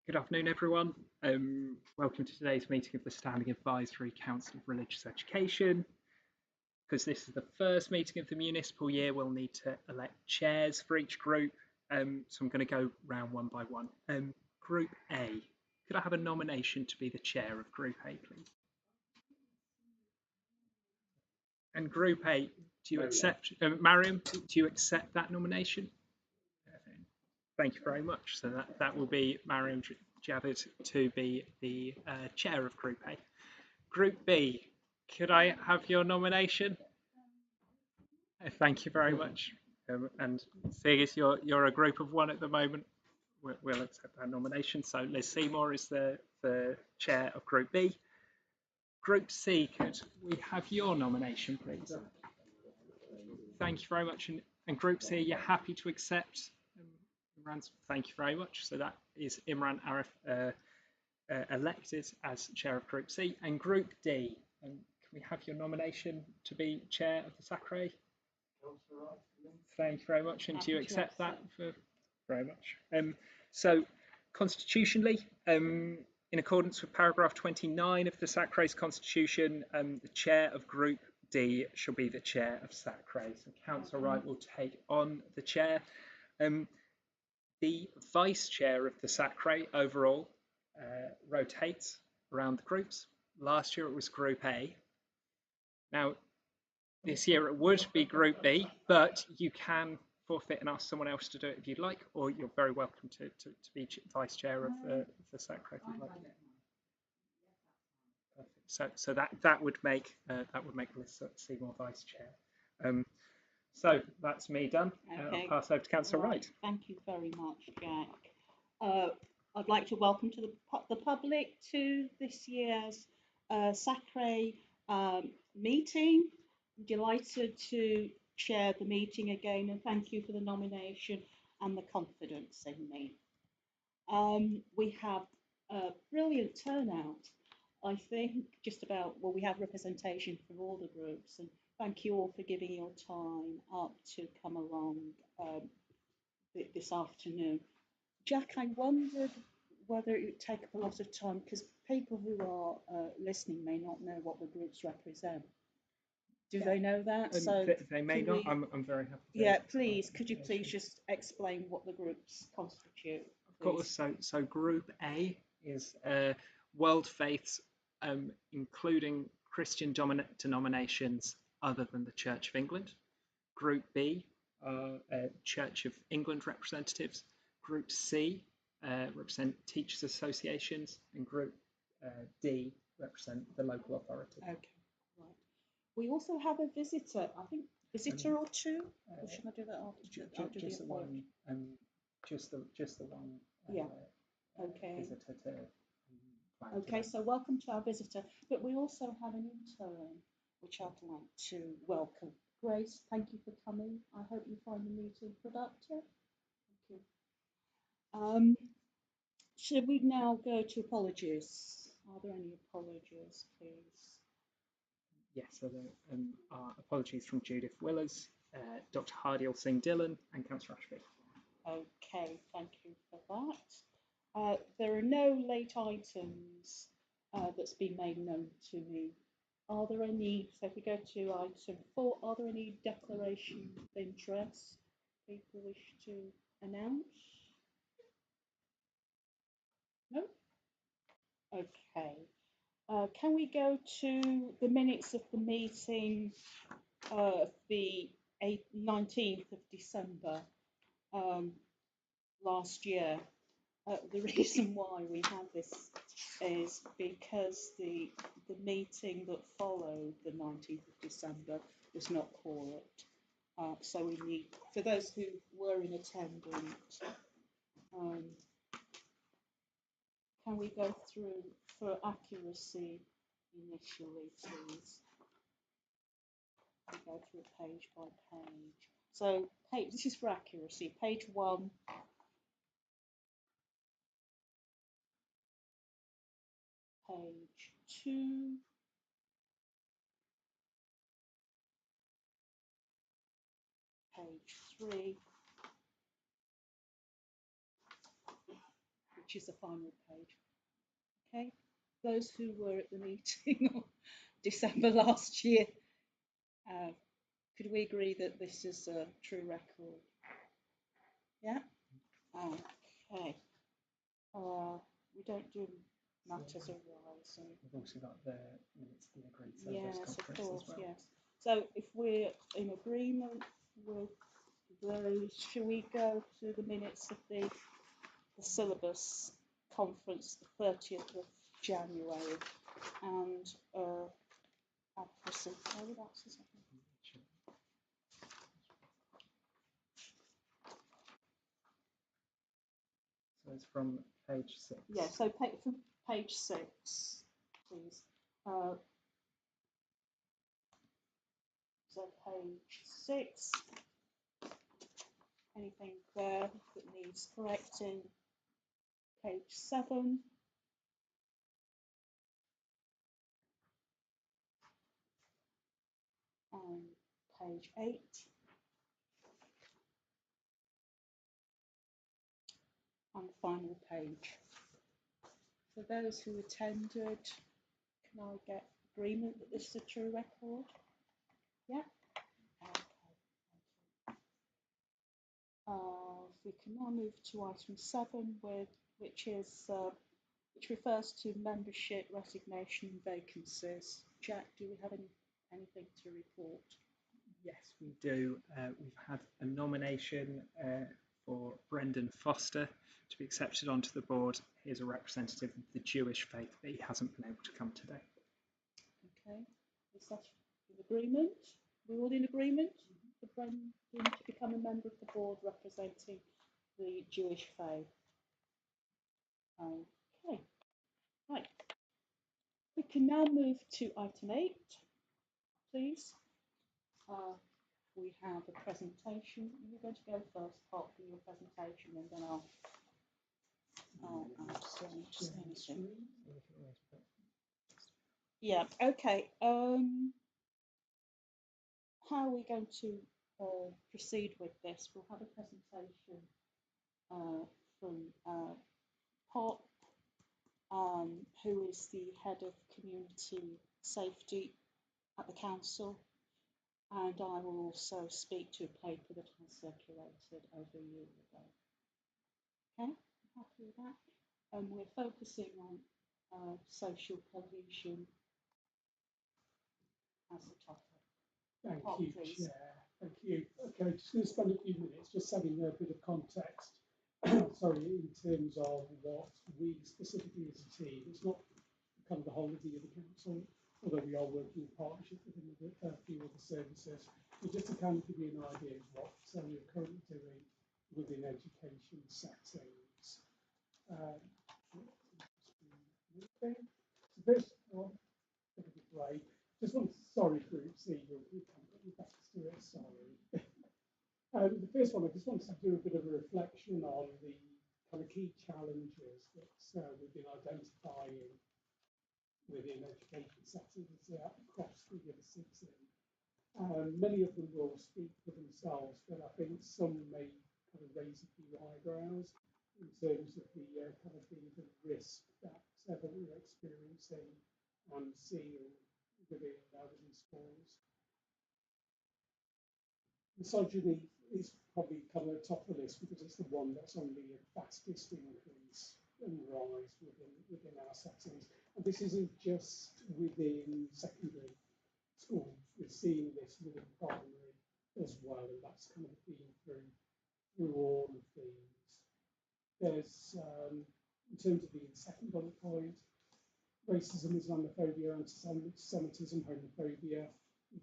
Good afternoon, everyone. Welcome to today's meeting of the Standing Advisory Council of Religious Education. Because this is the first meeting of the municipal year, we'll need to elect chairs for each group. So I'm going to go round one by one. Group A, could I have a nomination to be the chair of Group A, please? And Group A, do you accept, Mariam, do you accept that nomination? Thank you very much. So that will be Mariam Javed to be the chair of Group A. Group B, could I have your nomination? Thank you very much. And seeing as you're a group of one at the moment, we'll accept that nomination. So Liz Seymour is the chair of Group B. Group C, could we have your nomination, please? Thank you very much. And Group C, you're happy to accept? Thank you very much. So that is Imran Arif elected as chair of Group C. And Group D, can we have your nomination to be chair of the SACRE? Thank you very much. And do you accept that? Very much. So constitutionally, in accordance with paragraph 29 of the SACRE's constitution, the chair of Group D shall be the chair of SACRE. So Councillor Wright will take on the chair. The vice chair of the SACRE overall rotates around the groups. Last year it was Group A. Now, this year it would be Group B, but you can forfeit and ask someone else to do it if you'd like, or you're very welcome to be vice chair of the SACRE if you'd like. Perfect. So that would make Liz Seymour vice chair. So that's me done. Okay. I'll pass over to Councillor Wright. Thank you very much, Jack. I'd like to welcome to the public to this year's SACRE meeting. I'm delighted to chair the meeting again, and thank you for the nomination and the confidence in me. We have a brilliant turnout. I think we have representation from all the groups, and thank you all for giving your time up to come along this afternoon. Jack, I wondered whether it would take up a lot of time, because people who are listening may not know what the groups represent. Do they know that? So they may not. I'm very happy. Yeah, please. Could you please just explain what the groups constitute? Of course. So Group A is world faiths, including Christian denominations other than the Church of England. Group B are Church of England representatives. Group C represent teachers' associations, and Group D represent the local authority. Okay, right. We also have a visitor. I think visitor or two. Or should I do that after just the one? Just the one. Yeah. Okay. Visitor to. Okay, so welcome to our visitor. But we also have an intern, which I'd like to welcome. Grace, thank you for coming. I hope you find the meeting productive. Thank you. Should we now go to apologies? Are there any apologies, please? Yes, so there are apologies from Judith Willers, Dr. Hardiel Singh Dillon, and Councillor Ashby. Okay, thank you for that. There are no late items that's been made known to me. Are there any, so if we go to item 4, are there any declarations of interest people wish to announce? No? Okay. Can we go to the minutes of the meeting of the 19th of December last year? The reason why we have this is because the meeting that followed the 19th of December was not quorate. So we need, for those who were in attendance, can we go through for accuracy initially, please? We go through page by page. So this is for accuracy. Page 1. Page 2. Page 3. which is the final page. Okay, those who were at the meeting on December last year, could we agree that this is a true record? Yeah. Okay. We don't do matters arising. We've also got the minutes of the agreed Yes, syllabus of conference course, as well. yes. So if we're in agreement with those, shall we go to the minutes of the syllabus conference, the 30th of January, and advocacy? Oh, that's a second. So it's from page 6. Yeah, so from page 6, please. So page 6. Anything there that needs correcting? Page 7. And page 8. And the final page. For those who attended, can I get agreement that this is a true record? Yeah? Okay. We can now move to item 7, which refers to membership resignation and vacancies. Jack, do we have anything to report? Yes, we do. We've had a nomination for Brendan Foster to be accepted onto the board. He is a representative of the Jewish faith, but he hasn't been able to come today. Okay. Is that in agreement? We're all in agreement for Brendan to become a member of the board representing the Jewish faith? Okay. Right. We can now move to item 8, please. We have a presentation. You're going to go first, Pop, for your presentation, and then I'll just anything. Yeah. Okay. How are we going to proceed with this? We'll have a presentation from Pop, who is the head of community safety at the council. And I will also speak to a paper that I circulated over a year ago. Okay, happy with that? And we're focusing on social cohesion as the topic. Thank Pop, you, please. Chair. Thank you. Okay, just going to spend a few minutes just setting a bit of context. Sorry, in terms of what we specifically as a team, it's not kind of the whole of the other council, although we are working in partnership with a few other services. But just to kind of give you an idea of what we're currently doing within education settings. So first of all, right, just want to, sorry, group C, you can't get me back to it, sorry. The first one, I just wanted to do a bit of a reflection on the kind of key challenges that we've been identifying within education settings across the other 6. Many of them will speak for themselves, but I think some may kind of raise a few eyebrows in terms of the kind of the risk that we're experiencing and seeing within schools. Misogyny is probably kind of top of the list because it's the one that's on the fastest increase and rise within our settings. And this isn't just within secondary schools. We're seeing this within primary as well, and that's kind of been through all of these. There's, in terms of the second bullet point, racism, Islamophobia, anti-Semitism, homophobia,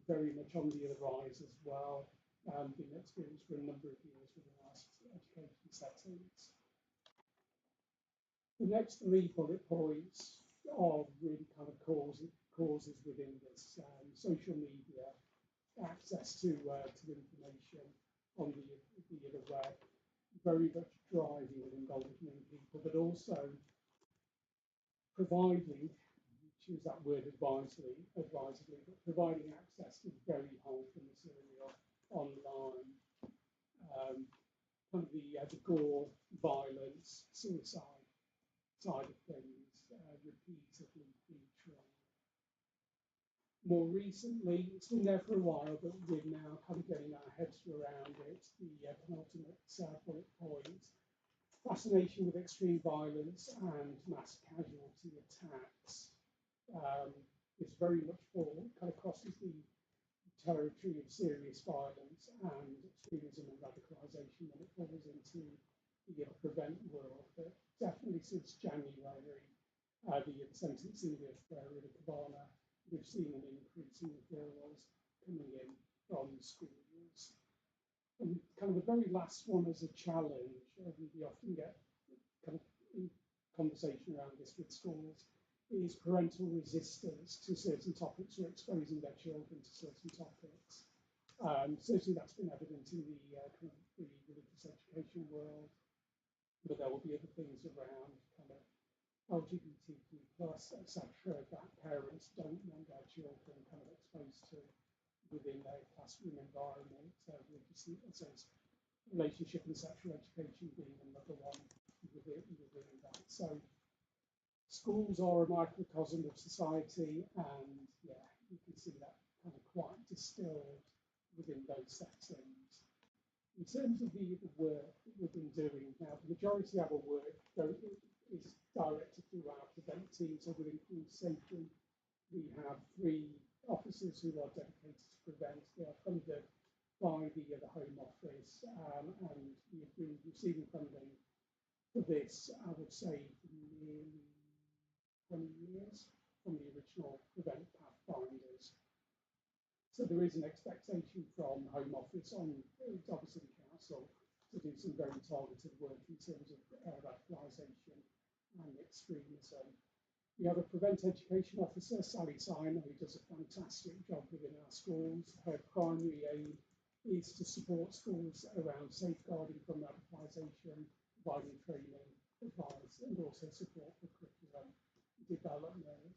very much on the rise as well. Been experienced for a number of years within our education settings. The next 3 bullet points are really kind of causes within this. Social media, access to information on the web, very much driving and engulfing people, but also providing, choose that word advisedly, but providing access to very harmful material online, kind of the gore, violence, suicide, side of things repeatedly featuring. More recently, it's been there for a while, but we're now kind of getting our heads around it. The penultimate bullet point: fascination with extreme violence and mass casualty attacks. It's very much kind of crosses the territory of serious violence and extremism and radicalisation when it falls into the prevent world. But definitely since January, the sentencing of Rita Kavana, we've seen an increase in referrals coming in from schools. And kind of the very last one as a challenge, we often get kind of in conversation around this with schools, is parental resistance to certain topics or exposing their children to certain topics. Certainly that's been evident in the kind of the religious education world, but there will be other things around kind of LGBTQ plus, etc., that parents don't want their children kind of exposed to within their classroom environment. Religious relationship and sexual education being another one within that. So schools are a microcosm of society, and yeah, you can see that kind of quite distilled within those settings. In terms of the work that we've been doing now, the majority of our work is directed through our prevent team, so within SACRE, we have 3 officers who are dedicated to prevent. They are funded by the Home Office, and we've been receiving funding for this, I would say, for nearly 20 years from the original Prevent Pathfinders. So there is an expectation from Home Office on Derby City Council to do some very targeted work in terms of radicalisation and extremism. We have a Prevent Education Officer, Sally Siner, who does a fantastic job within our schools. Her primary aim is to support schools around safeguarding from radicalisation, providing training, advice, and also support for curriculum development.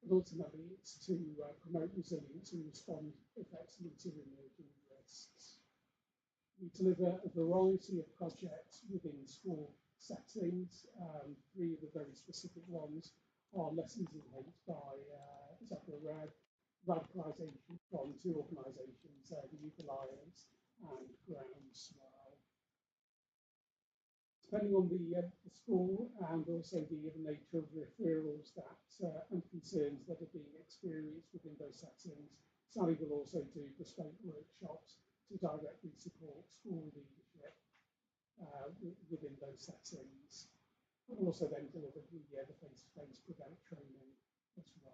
But ultimately, it's to promote resilience and respond effectively to emerging risks. We deliver a variety of projects within school settings. 3 of the very specific ones are Lessons in Hate by SACRE, radicalisation from 2 organisations, the Youth Alliance and Groundswell. Depending on the school and also the nature of referrals and concerns that are being experienced within those settings, Sally will also do bespoke workshops to directly support school leadership within those settings, and also then deliver the face-to-face prevent training as well.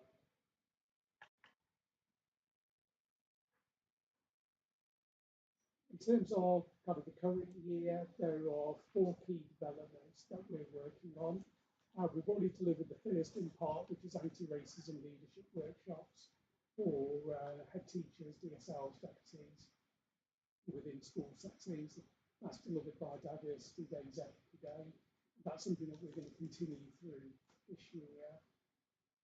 In terms of kind of the current year, there are 4 key developments that we're working on. We've already delivered the first in part, which is anti-racism leadership workshops for head teachers, DSLs, deputies within school settings. That's delivered by Diversity Days every day. That's something that we're going to continue through this year.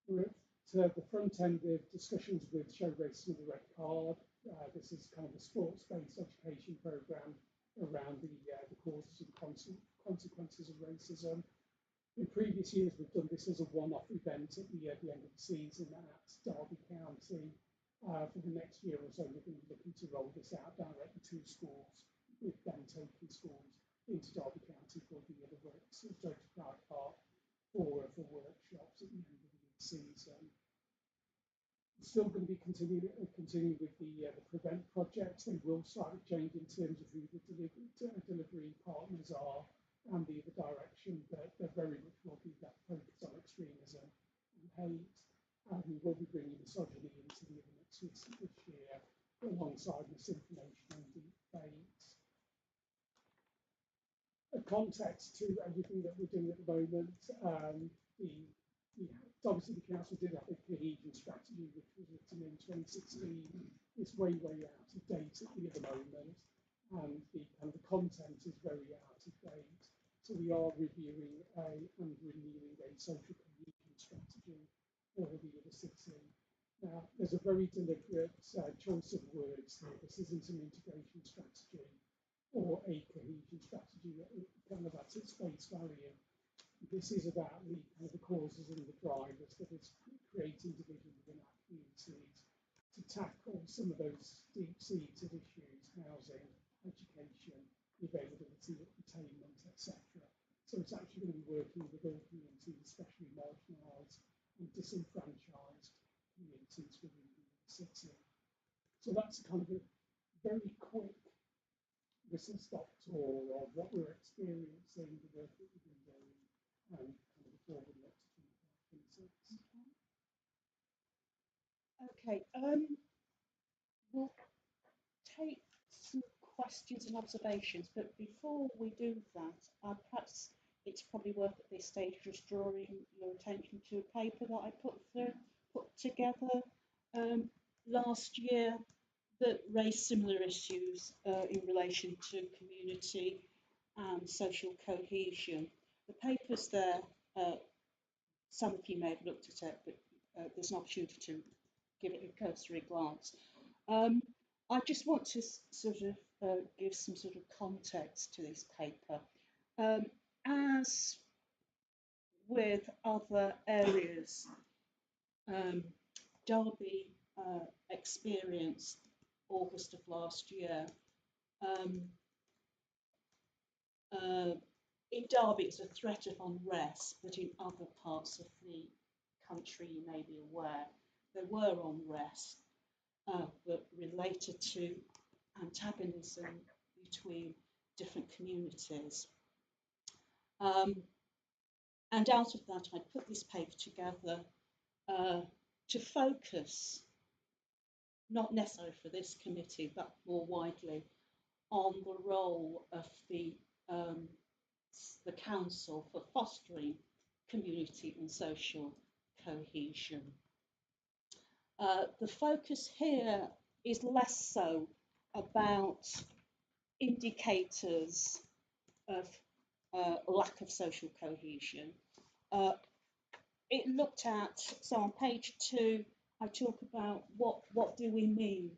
We're at the front end of discussions with Show Racism with the Red Card. This is kind of a sports-based education program around the causes and consequences of racism. In previous years, we've done this as a one-off event at the end of the season at Derby County. For the next year or so, we're going to be looking to roll this out directly to schools, with them taking schools into Derby County for the works of Director Pride Park for workshops at the end of the season. We're still going to be continuing with the Prevent project. They will slightly change in terms of who the delivery partners are and the direction, but there very much will be that focus on extremism and hate. And we will be bringing misogyny into the mix this year, alongside misinformation and debate. A context to everything that we're doing at the moment, the Derby City Council did have a cohesion strategy, which was written in 2016. It's way out of date at the moment, and the content is very out of date. So we are reviewing and renewing a social cohesion strategy for the city. Now, there's a very deliberate choice of words here. This isn't an integration strategy or a cohesion strategy, kind of at its face value. This is about the causes and the drivers that has created division within our communities to tackle some of those deep seated issues: housing, education, availability, attainment, etc. So it's actually going to be working with all communities, especially marginalised and disenfranchised communities within the city. So that's kind of a very quick whistle-stop tour of what we're experiencing, the work that we've been doing, and kind of the forward look to 25, 26. Okay, we'll take some questions and observations, but before we do that, perhaps it's probably worth at this stage just drawing your attention to a paper that I put together last year that raised similar issues in relation to community and social cohesion. The paper's there. Some of you may have looked at it, but there's an opportunity to give it a cursory glance. I just want to sort of give some sort of context to this paper. As with other areas, Derby experienced August of last year. In Derby, it's a threat of unrest, but in other parts of the country, you may be aware, there were unrest that related to antagonism between different communities. And out of that, I put this paper together to focus, not necessarily for this committee, but more widely, on the role of the Council for fostering community and social cohesion. The focus here is less so about indicators of lack of social cohesion. It looked at, so on page 2, I talk about what do we mean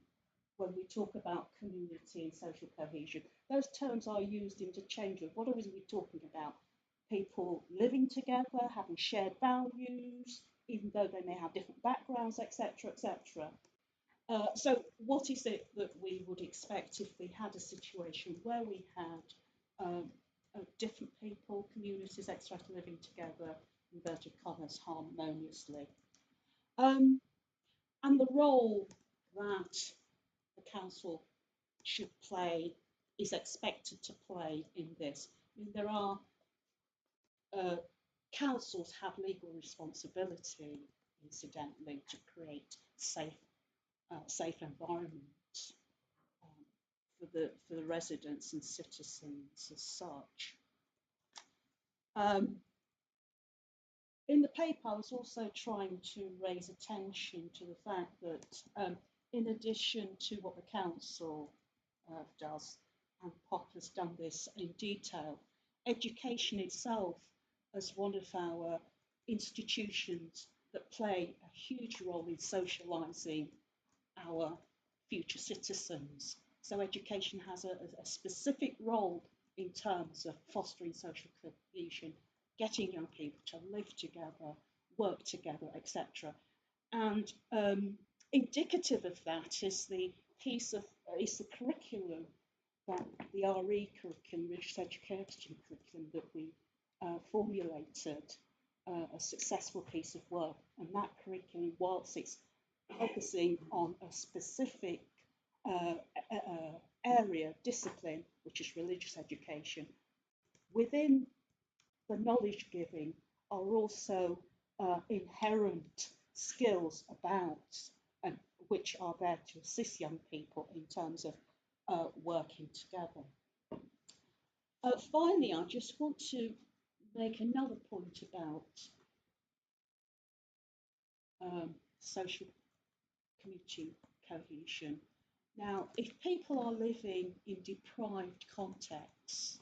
when we talk about community and social cohesion. Those terms are used interchangeably. What are we talking about? People living together, having shared values, even though they may have different backgrounds, etc., etc. So what is it that we would expect if we had a situation where we had different people, communities, etc., living together, inverted commas, harmoniously? And the role that the council should play, is expected to play in this. I mean, there are councils have legal responsibility, incidentally, to create safe environments for the residents and citizens as such. In the paper, I was also trying to raise attention to the fact that in addition to what the council does, and POP has done this in detail, education itself as one of our institutions that play a huge role in socialising our future citizens. So education has a specific role in terms of fostering social cohesion, getting young people to live together, work together, etc. And indicative of that is the curriculum, that the RE curriculum, Religious Education curriculum, that we formulated, a successful piece of work. And that curriculum, whilst it's focusing on a specific area, discipline, which is religious education, within the knowledge giving are also inherent skills about and which are there to assist young people in terms of working together. Finally, I just want to make another point about social community cohesion. Now, if people are living in deprived contexts,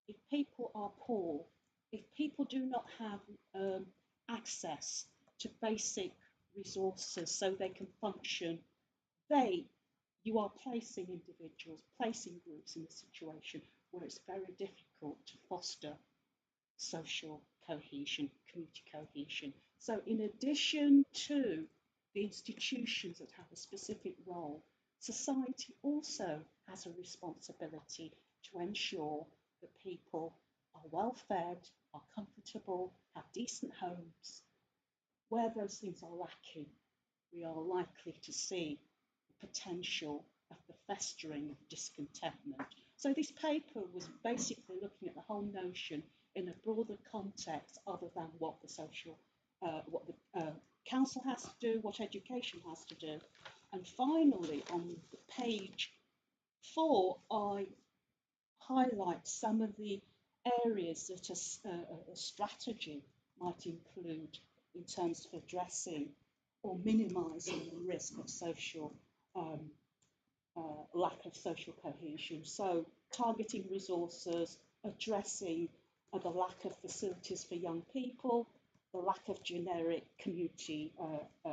if people are poor, if people do not have access to basic resources so they can function, you are placing individuals, placing groups in a situation where it's very difficult to foster social cohesion, community cohesion. So in addition to the institutions that have a specific role, society also has a responsibility to ensure that people are well fed, are comfortable, have decent homes. Where those things are lacking, we are likely to see the potential of the festering of discontentment. So this paper was basically looking at the whole notion in a broader context other than what the council has to do, what education has to do. And finally, on page 4, I highlight some of the areas that a strategy might include in terms of addressing or minimising the risk of social lack of social cohesion. So targeting resources, addressing the lack of facilities for young people, the lack of generic community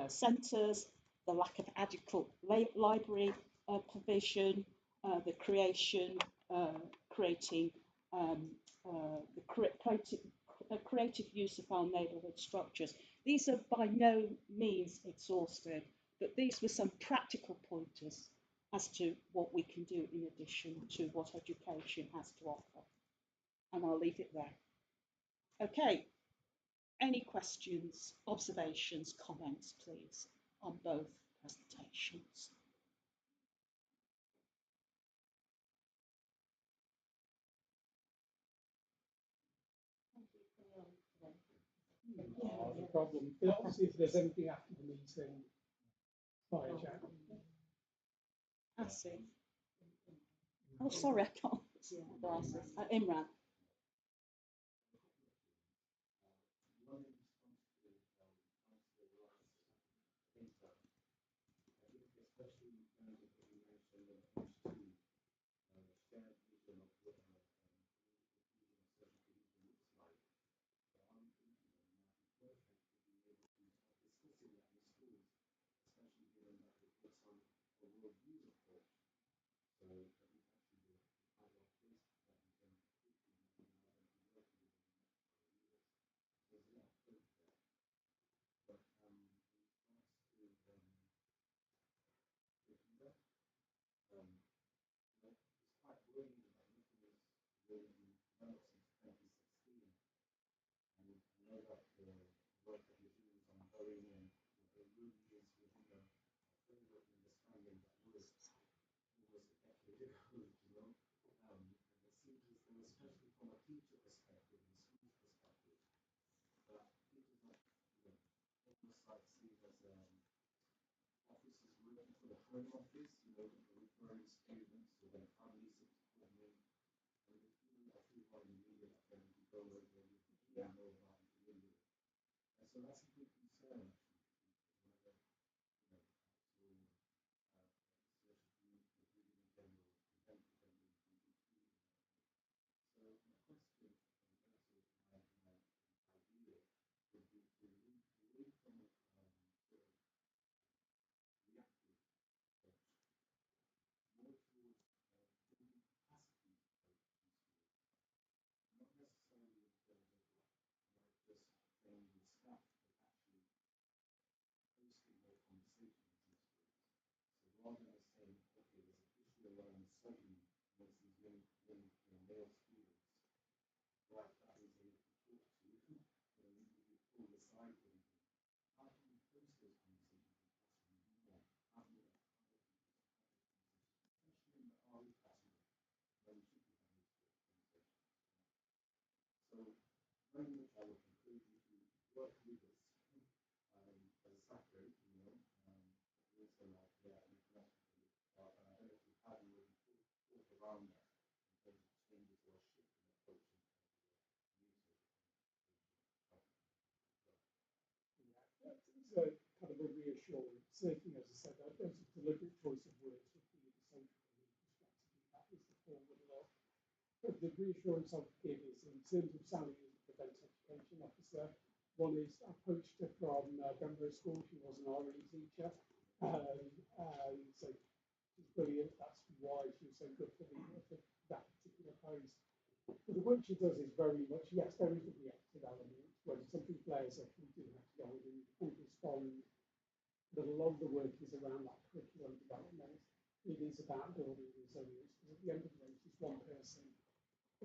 centres, the lack of adequate library provision, the creating creative use of our neighbourhood structures. These are by no means exhaustive, but these were some practical pointers as to what we can do in addition to what education has to offer. And I'll leave it there. Okay, any questions, observations, comments, please, on both presentations? Not a problem. Obviously, if there's anything after the meeting, fire chat. I see. Oh, sorry, I can't see my glasses. Imran. So kind of a reassurance. Certainly, as I said, that was a deliberate choice of words would be the social strategy. That was the forward look. But the reassurance I would give is in terms of Sally as a Prevent Education Officer. One is I poached her from Denver School. She was an RE teacher. And so she's brilliant. That's why she was so good for that particular post. But the work she does is very much, yes, there is a reactive element. When something flares up, we do have to go in and respond. But a lot of the work is around that curriculum development. It is about building resilience. Because at the end of the day, it's just one person.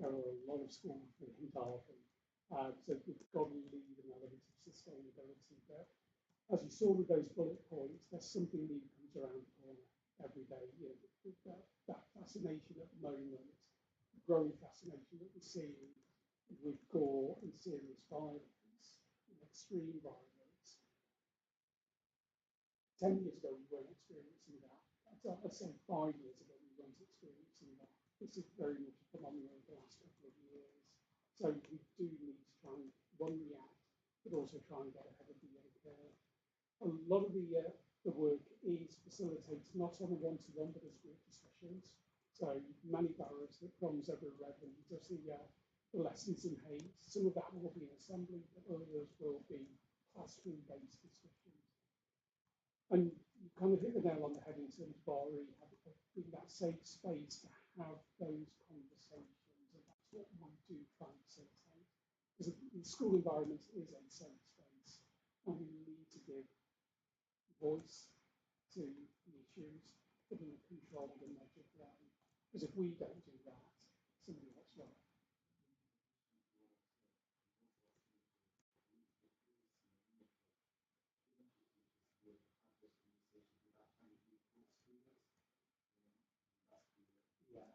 There are a lot of schools within Derby. So we've got to lead an element of sustainability. But as you saw with those bullet points, there's something new comes around the corner every day. You know, that fascination at the moment, growing fascination that we're seeing with gore and serious violence, and extreme violence. 10 years ago, we weren't experiencing that. I'd say 5 years ago, we weren't experiencing that. This is very much a phenomenon of the last couple of years. So we do need to try and, one, react, but also try and get ahead of the curve. A lot of the work is facilitated not on a one-to-one, but as group discussions. So many barriers that comes over Redmond, does the lessons in hate. Some of that will be in assembly, but others will be classroom-based discussions. And you kind of hit the nail on the head in terms of RE, having that safe space to have those conversations, and that's what we do try and facilitate. Because the school environment is a safe space, and we need to give voice to the issues, but in a controlled and measured way. Because if we don't do that, somebody else will. Yeah.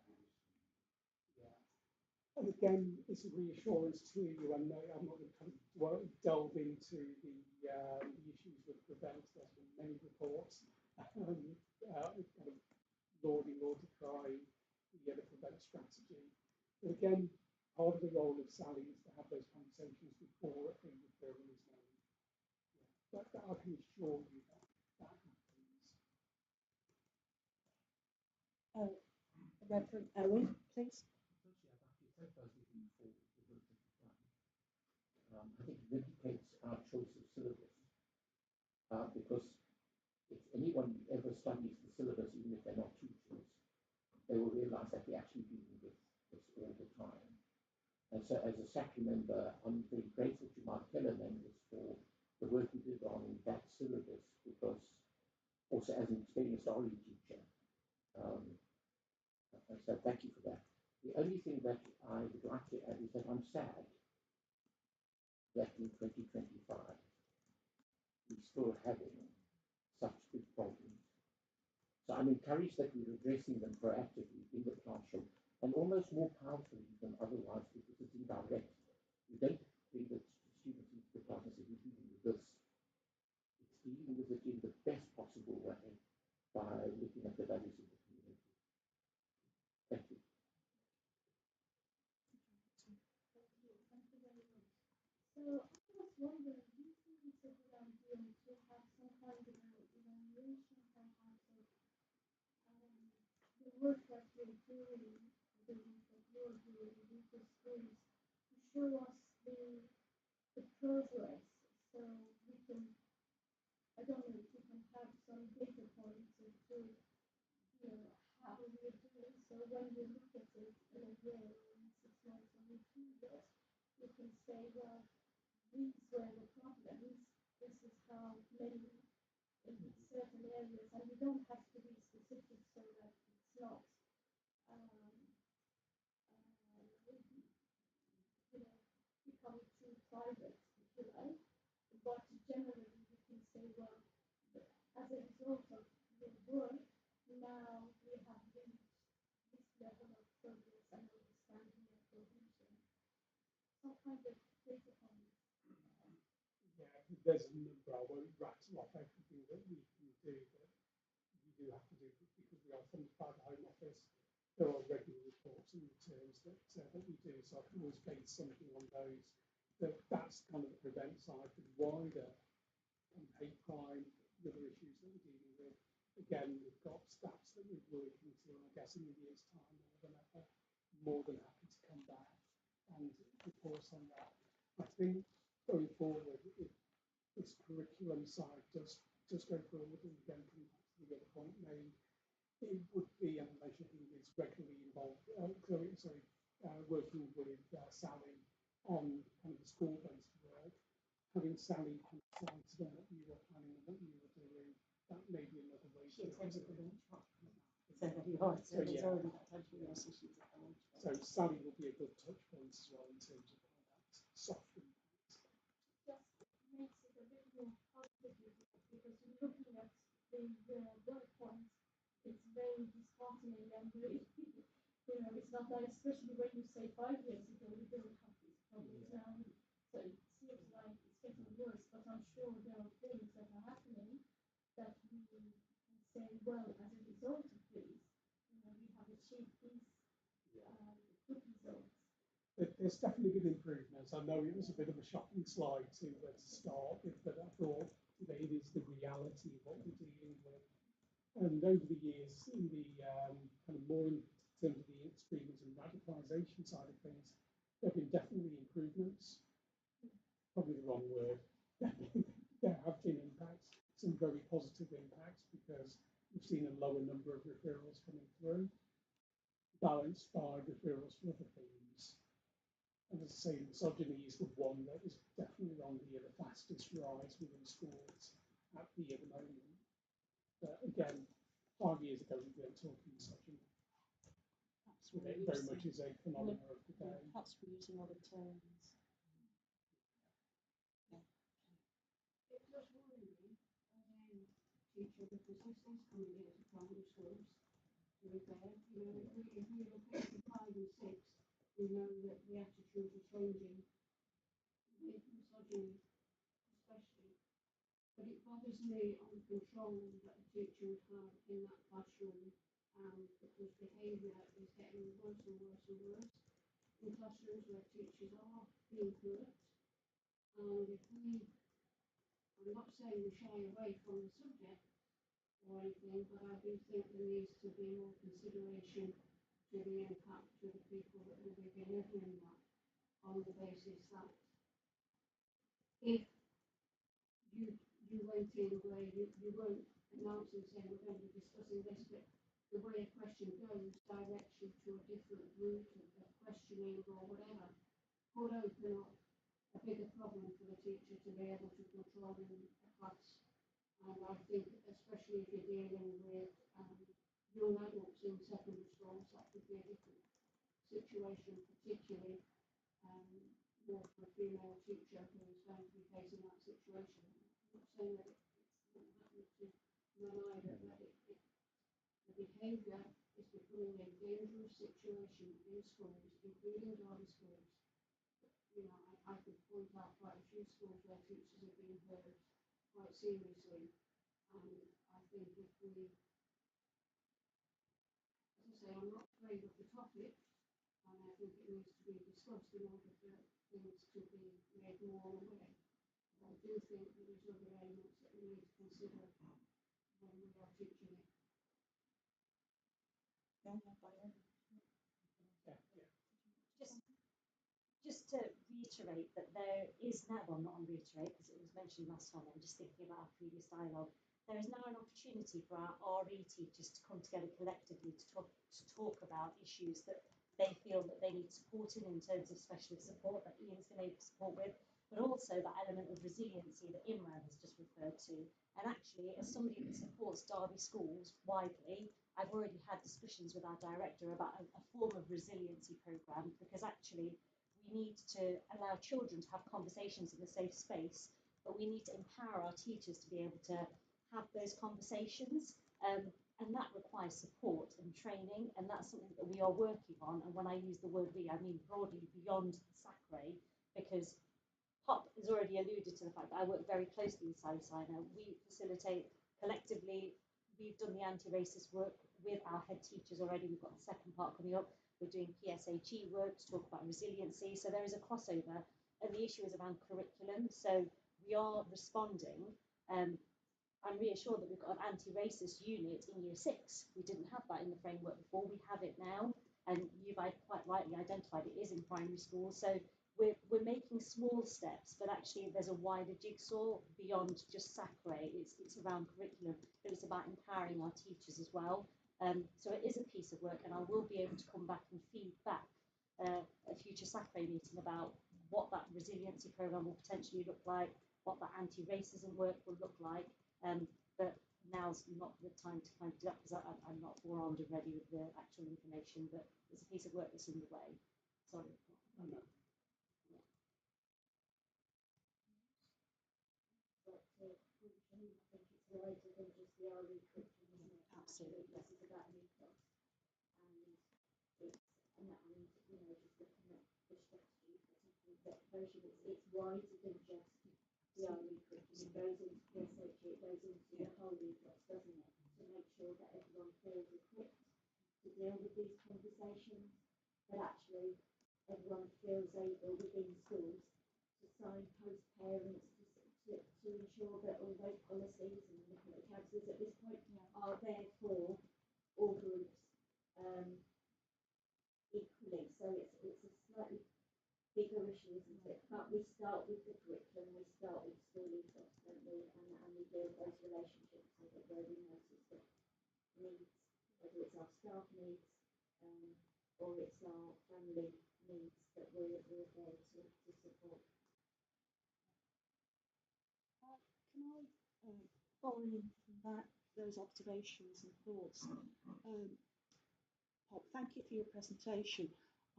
Yeah. And again, it's a reassurance to you. And I'm not going to kind of delve into the issues with prevent. There's been many reports kind of lauding or decrying the prevent strategy. But again, part of the role of Sally is to have those conversations before a referral is made. Yeah. But I can assure you that that happens. Reverend Owen, please. I think it vindicates our choice of syllabus because if anyone ever studies the syllabus, even if they're not teachers, they will realize that we're actually dealing with this all the time. And so as a SACRE member, I'm very grateful to my fellow members for the work we did on that syllabus, because also as an experienced RE teacher, so thank you for that. The only thing that I would like to add is that I'm sad that in 2025 we're still having such big problems. So I'm encouraged that we're addressing them proactively in the classroom, and almost more powerfully than otherwise, because it's indirect. We don't bring the students into the class and say, we're dealing with this. It's dealing with it in the best possible way by looking at the values of the community. Thank you. So I was wondering, do you think it's a good idea to have some kind of evaluation perhaps of the work that you're doing, the work that you're doing with the schools, to show us the progress, so we can, I don't know if you can have some data points as to, how we're doing, so when we look at it in a year or in 6 months or in 2 years, we can say, well, these were the problems, this is how many in certain areas, and we don't have to be specific so that it's not, become too private, if you like. But generally, we can say, well, as a result of your work, now we have reached this level of progress and understanding and cohesion. Some kind of data point. Yeah, there's a number. I won't rattle off everything that we can do, but we do have to do because we are funded by the Home Office. There are regular reports and returns that we do, so I can always base something on those. That's kind of the prevent side. The wider hate crime, the other issues that we're dealing with. Again, we've got stats that we're working to, and I guess in a year's time, more than ever, more than happy to come back and report on that. I think going forward, if this curriculum side does go forward, and again, coming back to the other point made, it would be, and I should be, is regularly involved, working with Sally on kind of the school-based work, having Sally kind of slide to them what you were planning and what you were doing, that may be another way She to attended the launch party. So there you are. So there's already that tangible relationship at the launch party. So Sally will be a good touch point as well in terms of how that soft impact. Just makes it a bit more positive because you're looking at the work points, it's very disheartening and very, it's not that, especially when you say 5 years ago we didn't have these problems now. So it seems like it's getting worse, but I'm sure there are things that are happening that we can say, well, as a result of these, we have achieved these good results. There's definitely been improvements. I know it was a bit of a shocking slide to start with, but I thought it is the reality of what we're dealing with. And over the years, in the kind of more in terms of the extremism and radicalisation side of things, there have been definitely improvements. Probably the wrong word. There have been impacts, some very positive impacts, because we've seen a lower number of referrals coming through, balanced by referrals for other themes. And as I say, misogyny is the one that is definitely on the fastest rise within schools at the moment. But again, 5 years ago we weren't talking misogyny. It very much is a phenomenon of the day. Perhaps we're using other terms. It does worry me as a teacher because this is coming into primary schools to repair. If we look at the 5 and 6, we know that the attitudes are changing with misogyny, especially. But it bothers me on the control that a teacher would have in that classroom, because behaviour is getting worse and worse and worse in classrooms where teachers are being hurt. And if we, I'm not saying we shy away from the subject or anything, but I do think there needs to be more consideration to the impact to the people that will be delivering that, on the basis that if you went in where you weren't announcing saying we're going to be discussing this, but the way a question goes directs you to a different route of questioning or whatever, could open up a bigger problem for the teacher to be able to control in a class. And I think, especially if you're dealing with young adults in secondary schools, that could be a different situation, particularly more for a female teacher who is going to be facing that situation. I'm not saying that it's not happening to men either, but the behaviour is becoming a dangerous situation in schools, including Derby schools. I could point out quite a few schools where teachers have been hurt quite seriously, and I think if we, as I say, I'm not afraid of the topic, and I think it needs to be discussed in order for things to be made more aware. But I do think there is other elements that we need to consider when we are teaching it. Just to reiterate that there is now, well, not on reiterate because it was mentioned last time, I'm just thinking about our previous dialogue. There is now an opportunity for our RE teachers to come together collectively to talk about issues that they feel that they need support in terms of specialist support that Ian's been able to support with, but also that element of resiliency that Imran has just referred to. And actually, as somebody that supports Derby schools widely, I've already had discussions with our director about a form of resiliency programme, because actually we need to allow children to have conversations in a safe space, but we need to empower our teachers to be able to have those conversations, and that requires support and training, and that's something that we are working on. And when I use the word we, I mean broadly beyond SACRE, because Pop has already alluded to the fact that I work very closely with Sally Siner. We facilitate collectively, we've done the anti-racist work with our head teachers already. We've got the second part coming up. We're doing PSHE work to talk about resiliency. So there is a crossover, and the issue is around curriculum. So we are responding. I'm reassured that we've got an anti-racist unit in Year 6. We didn't have that in the framework before. We have it now, and you've quite rightly identified it is in primary schools. So we're making small steps, but actually there's a wider jigsaw beyond just SACRE. It's around curriculum, but it's about empowering our teachers as well. So it is a piece of work, and I will be able to come back and feed back future SACRE meeting about what that resiliency programme will potentially look like, what that anti-racism work will look like. But now's not the time to kind of do that because I'm not forearmed and ready with the actual information, but there's a piece of work that's underway. Sorry. But function, I think it's wider than just the RE curriculum, isn't it? Absolutely. This is about an ethos. And just looking at the strategy for tackling deprivation, it's wider than just the RE curriculum. It goes into the SACRE, it goes into the whole ethos, doesn't it? To make sure that everyone feels equipped to deal with these conversations, but actually everyone feels able within schools to signpost parents to ensure that all those policies and looking at the councillors at this point are there for all groups equally. So it's a slightly bigger issue, isn't it? But we start with the curriculum, we start with school ethos, don't we? And we build those relationships so that where we notice that needs, whether it's our staff needs or it's our family needs, that we're there to support. Can I, following from those observations and thoughts, Bob, thank you for your presentation.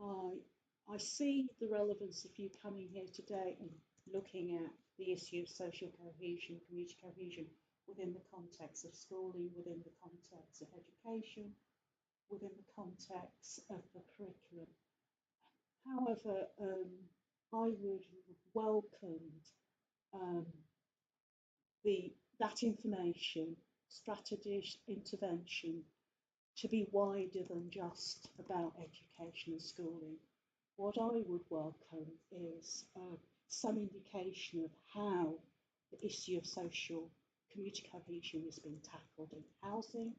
I see the relevance of you coming here today and looking at the issue of social cohesion, community cohesion within the context of schooling, within the context of education, within the context of the curriculum. However, I would have welcomed that information, strategies, intervention to be wider than just about education and schooling. What I would welcome is some indication of how the issue of social community cohesion is being tackled in housing,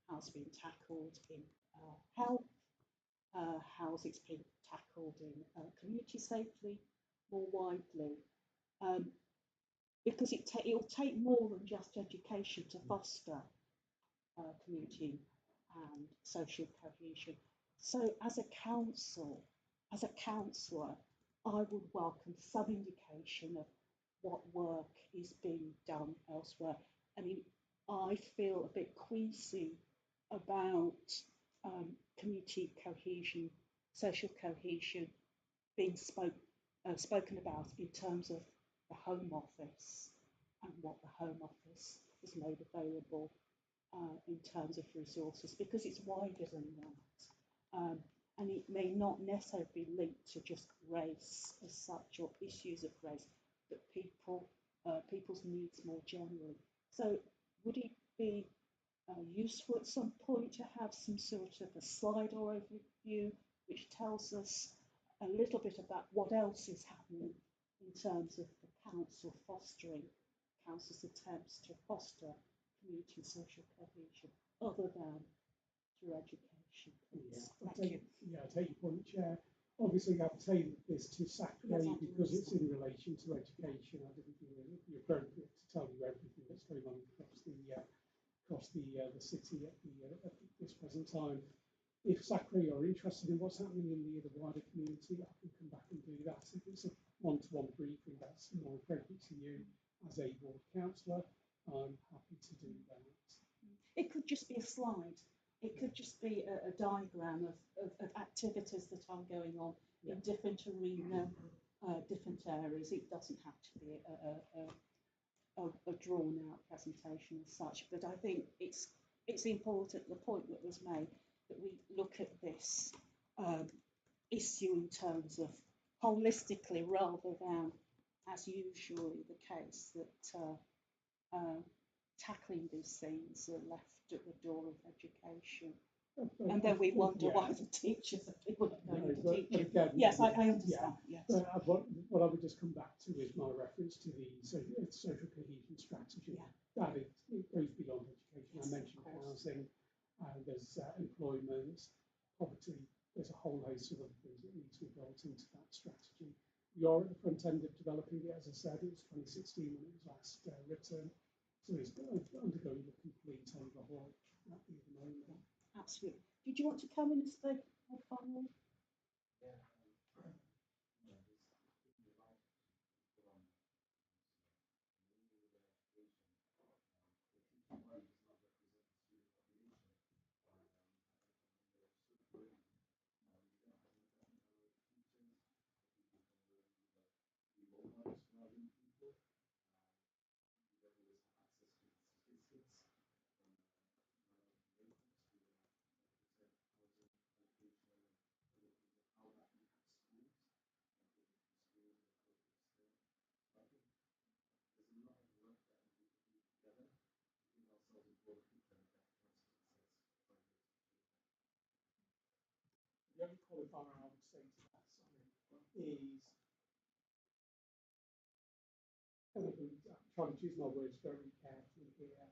how it's being tackled in health, how it's being tackled in community safety more widely. Because it will take more than just education to foster community and social cohesion. So as a councillor, I would welcome some indication of what work is being done elsewhere. I mean, I feel a bit queasy about community cohesion, social cohesion being spoken about in terms of the Home Office and what the Home Office has made available in terms of resources, because it's wider than that. And it may not necessarily be linked to just race as such or issues of race, but people's needs more generally. So would it be useful at some point to have some sort of a slide or overview which tells us a little bit about what else is happening in terms of the council fostering, council's attempts to foster community and social cohesion other than through education, please? Thank you. Yeah, I take your point, Chair. Obviously, I've tailored this to SACRE because it's in relation to education. I didn't feel it would be appropriate to tell you everything that's going on across the city at this present time. If SACRE are interested in what's happening in the wider community, I can come back and do that. If it's a one-to-one briefing that's more appropriate to you as a ward councillor, I'm happy to do that. It could just be a slide. It could just be a diagram of activities that are going on in different arenas, different areas. It doesn't have to be a drawn out presentation as such, but I think it's important, the point that was made, that we look at this issue in terms of holistically rather than, as usually the case, that tackling these things are left at the door of education. And then we wonder why the teachers are people are going to teaching. Again, yes, I understand. Yeah. Yes. What I would just come back to is my reference to the social cohesion strategy. Yeah. That it goes beyond education. Yes, I mentioned housing, there's employment, poverty. There's a whole host of other things that need to be built into that strategy. We are at the front end of developing it. As I said, it was 2016 when it was last written. So it's undergoing a complete overhaul at the moment. Absolutely. Did you want to come in and say a final? Yeah. other thing I would say to that, sorry, is, and I'm trying to choose my words very carefully here,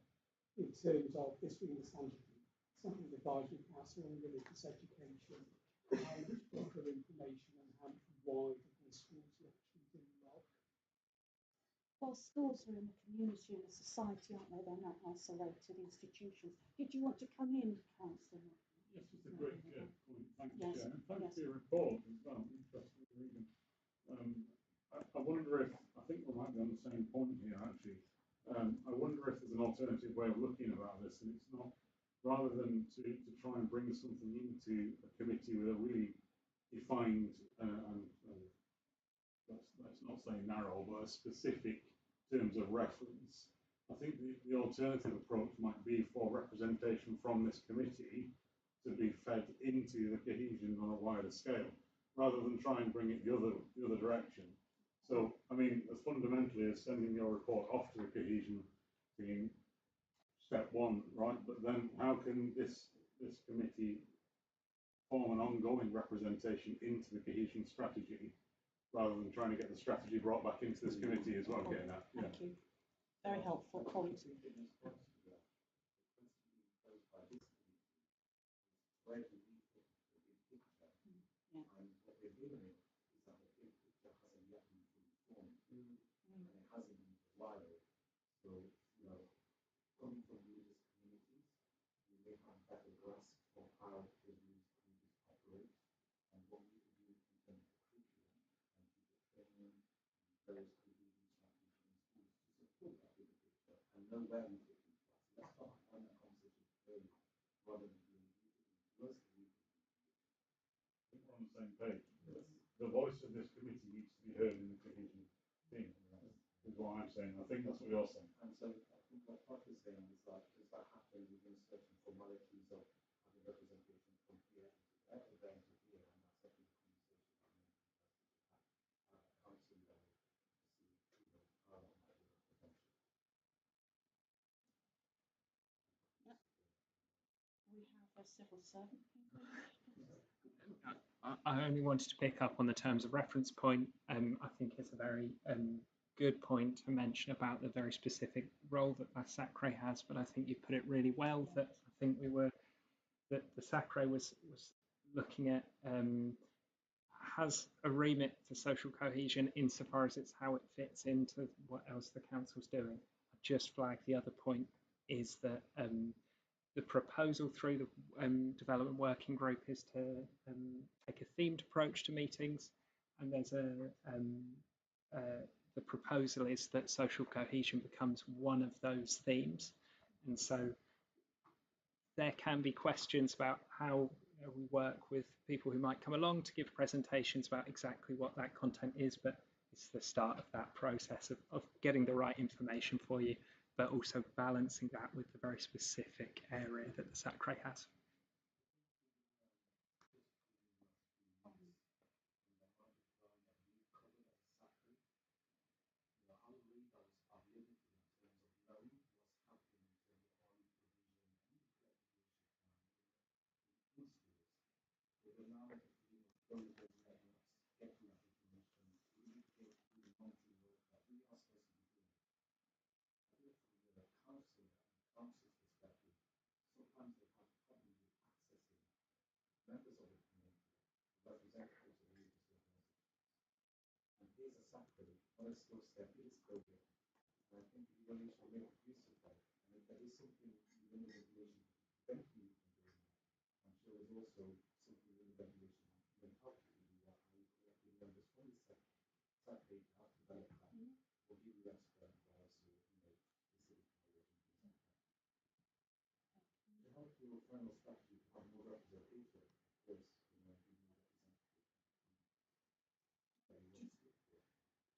in terms of this being the standard advisory council on religious education, how much broader information and how much wider than schools are actually doing that. Well, schools are in the community and the society, aren't they? They're not isolated institutions. Did you want to come in, Councillor? Yes, it's a great point. Thank you, Yes, Chair. And thanks yes. for your report as well. Interesting reading. I wonder if, I think we might be on the same point here actually. I wonder if there's an alternative way of looking about this, and it's not, rather than to try and bring something into a committee with a really defined and let's not say narrow, but a specific terms of reference. I think the alternative approach might be for representation from this committee to be fed into the cohesion on a wider scale, rather than try and bring it the other direction. So, I mean, as fundamentally as sending your report off to the cohesion team, step one, right? But then how can this committee form an ongoing representation into the cohesion strategy, rather than trying to get the strategy brought back into this committee as well, getting at? Thank you. Very helpful point. On the same page. The voice of this committee needs to be heard in the cohesion team. Is what I'm saying. I think that's what you're saying. And so I think what Pat is saying is like, does that happen within certain formalities of having representation from here to there, to there, to here, and that's every conversation that council level to see, how that might work potentially. Yep. We have a civil servant. I only wanted to pick up on the terms of reference point. I think it's a very good point to mention about the very specific role that SACRE has, but I think you put it really well, that I think that the SACRE was looking at has a remit for social cohesion insofar as it's how it fits into what else the council's doing. I just flag the other point is that the proposal through the development working group is to take a themed approach to meetings, and there's the proposal is that social cohesion becomes one of those themes, and so there can be questions about how we work with people who might come along to give presentations about exactly what that content is, but it's the start of that process of getting the right information for you, but also balancing that with the very specific area that the SACRE has. Members of the community, representatives of the and here's a SACRE, on a skill step, is progress. And I think the evaluation will make use of that. And if there is something within the regulation to prevent you from doing that, I'm sure there's also something in the regulation that can help you to do that. And you collecting members from the SACRE to help develop that. Will give you expert advice or, specific knowledge and things like that. To help your final strategy to have more representation, of course,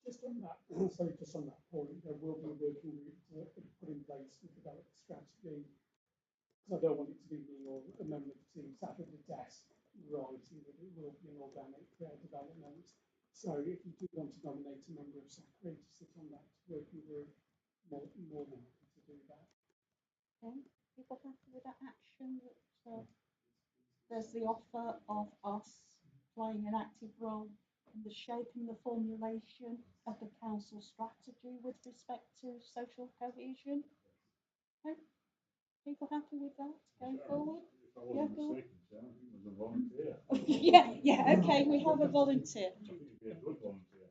Just on that, sorry, just on that point, there will be a working group to put in place to develop a strategy. Because I don't want it to be me or a member of the team sat at the desk writing that it will be an organic development. So if you do want to nominate a member of SACRE to sit on that working group, more than happy to do that. Okay, people happy with that action? That there's the offer of us playing an active role in the shaping the formulation of the council strategy with respect to social cohesion. Okay. People happy with that going forward? If I wasn't go on. mistaken, Chair, I think it was a volunteer. Yeah, okay, we have a volunteer. I think you'd be a good volunteer.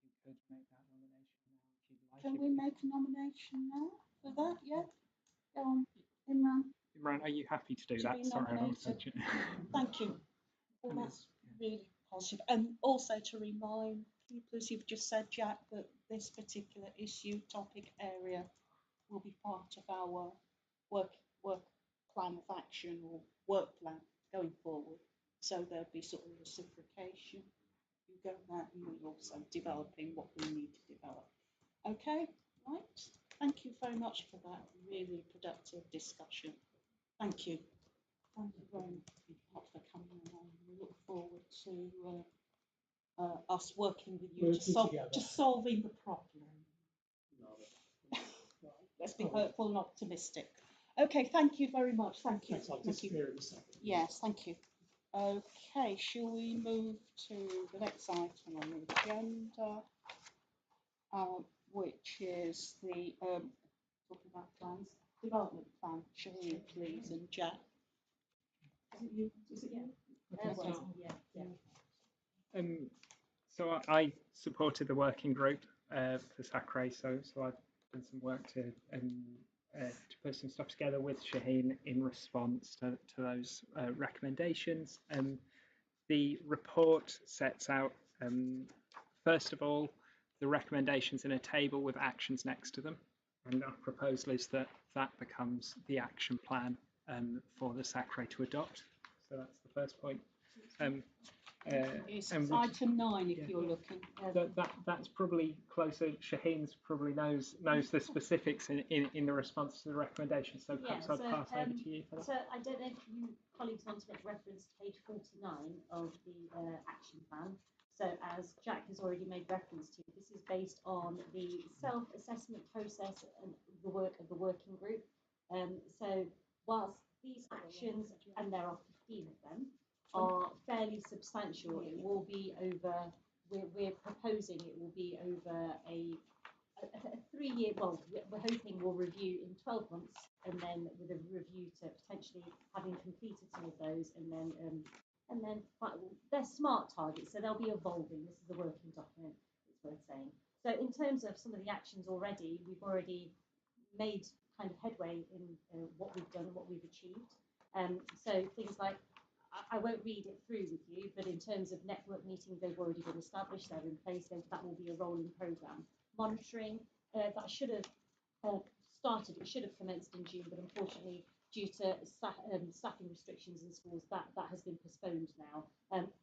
You could make that nomination now if you'd like. Can we make a nomination now for that? Yeah? Go on, Imran. Imran, are you happy to do To that? be Sorry, I don't nominated. Thank you. Well, that's really positive. And also to remind people, as you've just said, Jack, that this particular issue, topic area will be part of our work plan of action or work plan going forward. So there'll be sort of reciprocation. You go that and we're also developing what we need to develop. Okay, right. Thank you very much for that really productive discussion. Thank you. Thank you very much for coming along. We look forward to us working with you to solving the problem. Let's be hopeful and optimistic. Okay, thank you very much. Thank you. Thank you. Yes, thank you. Okay, shall we move to the next item on the agenda, which is the talking about plans, development plan. Shaheen, please, and Jack. Is it you? Is it you? So I supported the working group for SACRE, so I've done some work to put some stuff together with Shaheen in response to those recommendations. The report sets out, first of all, the recommendations in a table with actions next to them, and our proposal is that becomes the action plan for the SACRE to adopt. So that's the first point. It's item 9 if you're looking. That's probably closer. Shaheen's probably knows the specifics in the response to the recommendation. So perhaps I'll pass over to you for that. So I don't know if you colleagues want to make reference to page 49 of the action plan. So as Jack has already made reference to, this is based on the self-assessment process and the work of the working group. So whilst these actions, and there are 15 of them, are fairly substantial, it will be over, we're proposing it will be over a 3-year, well, we're hoping we'll review in 12 months, and then with a review to potentially having completed some of those, and then they're smart targets, so they'll be evolving. This is a working document, it's worth saying. So in terms of some of the actions already, we've already made kind of headway in what we've done and what we've achieved. So things like, I won't read it through with you, but in terms of network meetings, they've already been established, they're in place, that will be a rolling programme. Monitoring, that should have started, it should have commenced in June, but unfortunately, due to staffing restrictions in schools, that has been postponed now.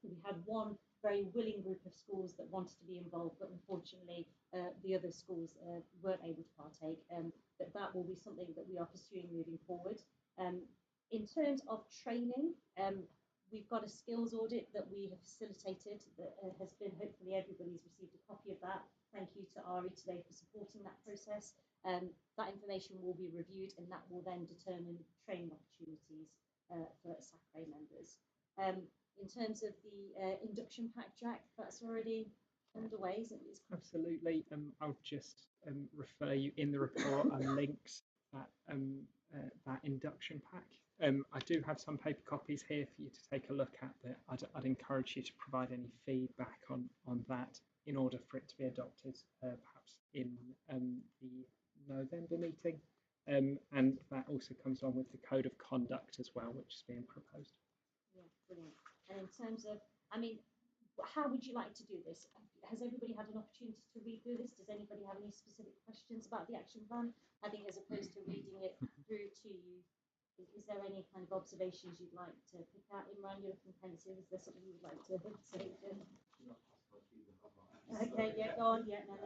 We had one very willing group of schools that wanted to be involved, but unfortunately, the other schools weren't able to partake. But that will be something that we are pursuing moving forward. In terms of training, we've got a skills audit that we have facilitated that has been, hopefully everybody's received a copy of that. Thank you to Ari today for supporting that process. That information will be reviewed, and that will then determine training opportunities for SACRE members. In terms of the induction pack, Jack, that's already underway, isn't it? Absolutely. I'll just refer you in the report and links that induction pack. I do have some paper copies here for you to take a look at, but I'd encourage you to provide any feedback on that in order for it to be adopted perhaps in the November meeting. And that also comes along with the code of conduct as well, which is being proposed. Yeah, brilliant. And in terms of, I mean, how would you like to do this? Has everybody had an opportunity to read through this? Does anybody have any specific questions about the action plan? I think as opposed to reading it through to you, is there any kind of observations you'd like to pick out? Imran, you're looking pensive. Is there something you'd like to say? Okay, yeah, go on. Yeah, no.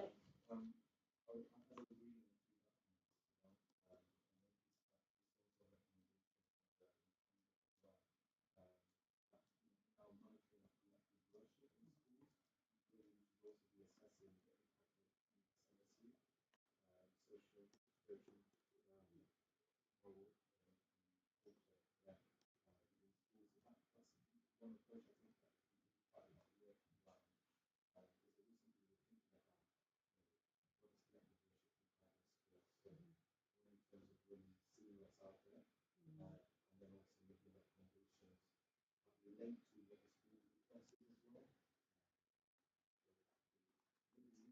SACRE, and then also making recommendations relate to the school classes as well. How can you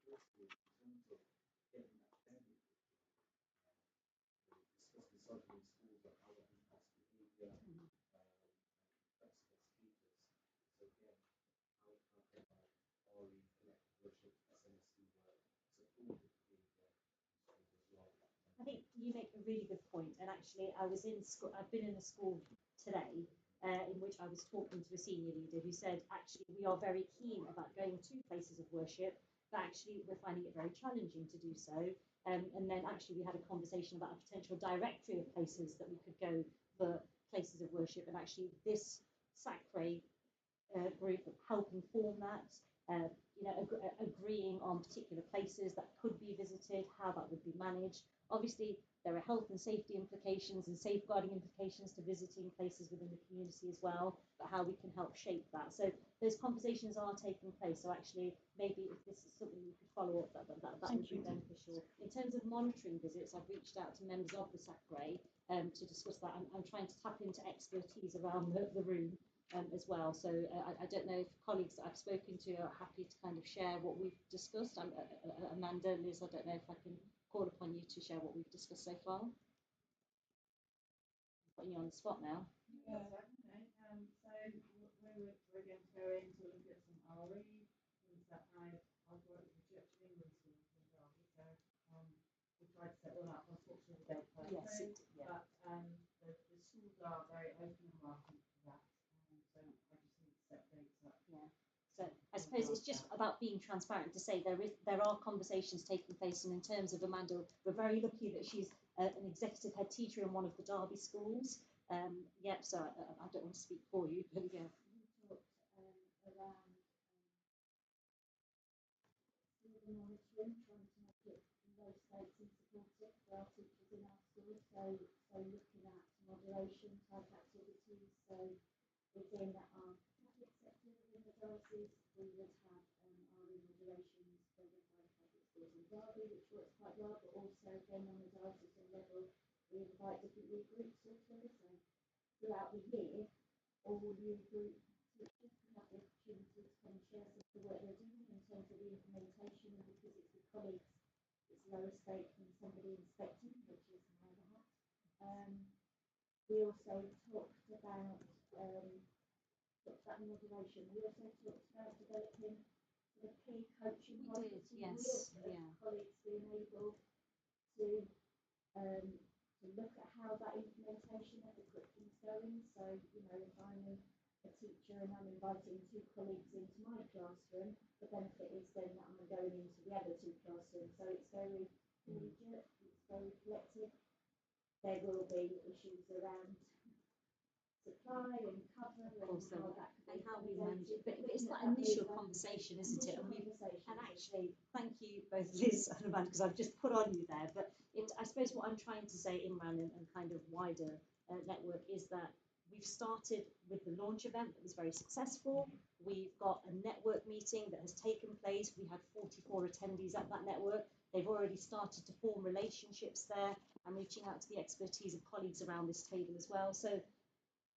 first in terms of getting that family picture? Discuss consulting in schools on how that impacts behavior, that's cases. So again, how can RE collective worship SNSD work support behavior in schools as well? I think you make a really good point, and actually, I was in school. I've been in a school today in which I was talking to a senior leader who said, actually, we are very keen about going to places of worship, but actually, we're finding it very challenging to do so. And then actually, we had a conversation about a potential directory of places that we could go for places of worship, and actually, this SACRE group help inform that. Agreeing on particular places that could be visited, how that would be managed. Obviously, there are health and safety implications and safeguarding implications to visiting places within the community as well, but how we can help shape that. So those conversations are taking place. So actually, maybe if this is something we could follow up, that would be beneficial. In terms of monitoring visits, I've reached out to members of the SACRE to discuss that. I'm trying to tap into expertise around the room as well. So I don't know if colleagues that I've spoken to are happy to kind of share what we've discussed. Amanda, Liz, I don't know if I can call upon you to share what we've discussed so far. I'm putting you on the spot now. Yeah, definitely. We're going to go in to look at some RE things that I've worked with the Church of England schools in Derby, so we tried to set one up. Unfortunately, the date fell Yes, through, yeah. but the schools are very open and welcome to that. So I just need to set dates up. Yeah. So I suppose it's just about being transparent to say there are conversations taking place, and in terms of Amanda, we're very lucky that she's an executive head teacher in one of the Derby schools. So I don't want to speak for you, but yeah. You talked around the monitoring, trying to make it low stakes and supportive for our teachers in our schools. So looking at moderation type activities. So within our Catholic sector within the diocese, we would have RE moderations driven by Catholic schools in Derby, which works quite well, but also again on the diocesan level, we invite different year groups to occur. So throughout the year, all year group teachers can have the opportunity to come and share some of the work they're doing in terms of the implementation, and because it's with colleagues, it's lower stake than somebody inspecting, which is my other hat. We also talked about moderation. We also talked about developing the peer coaching models. Yes, yeah. Colleagues being able to look at how that implementation of the curriculum is going. So, if I'm a teacher and I'm inviting 2 colleagues into my classroom, the benefit is then that I'm going into the other 2 classrooms. So it's very collegiate, it's very collective. There will be issues around supply and cover and how we manage it. But it's that initial conversation, isn't it? And actually, thank you both Liz and Amanda, because I've just put on you there. But I suppose what I'm trying to say, Imran, and kind of wider network, is that we've started with the launch event that was very successful. We've got a network meeting that has taken place. We had 44 attendees at that network. They've already started to form relationships there. I'm reaching out to the expertise of colleagues around this table as well. So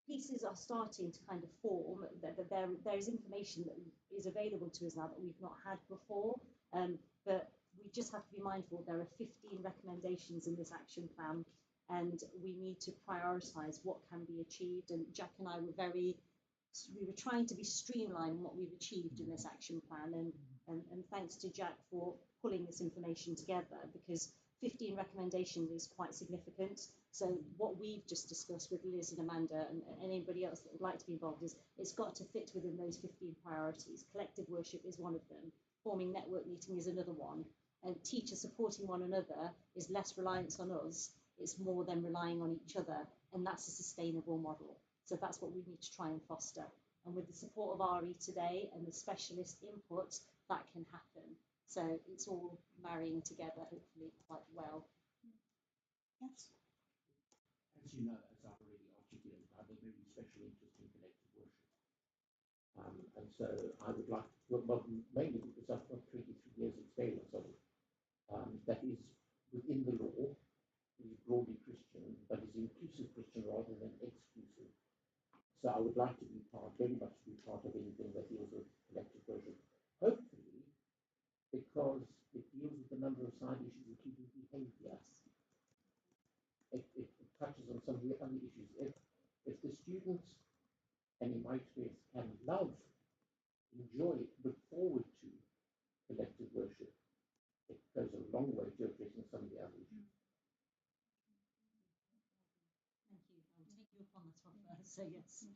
pieces are starting to kind of form. There is information that is available to us now that we've not had before. But we just have to be mindful there are 15 recommendations in this action plan, and we need to prioritise what can be achieved. And Jack and I we were trying to be streamlined in what we've achieved in this action plan. And thanks to Jack for pulling this information together, because 15 recommendations is quite significant. So what we've just discussed with Liz and Amanda and anybody else that would like to be involved is it's got to fit within those 15 priorities. Collective worship is one of them. Forming network meeting is another one. And teachers supporting one another is less reliance on us. It's more than relying on each other. And that's a sustainable model. So that's what we need to try and foster. And with the support of RE today and the specialist input, that can happen. So it's all marrying together, hopefully, quite well. Yes. As you know, as I've already articulated, I have a very special interest in collective worship. And so I would like to, well, mainly because I've got 23 years experience of it, that is within the law, is broadly Christian, but is inclusive Christian rather than exclusive. So I would like to be very much to be part of anything that deals with collective worship. Hopefully, because it deals with a number of side issues, including behaviour. It touches on some of the other issues. If the students, and in my experience, can love, enjoy, look forward to collective worship, it goes a long way to addressing some of the other issues. Thank you. I'll take you up on that offer. So yes.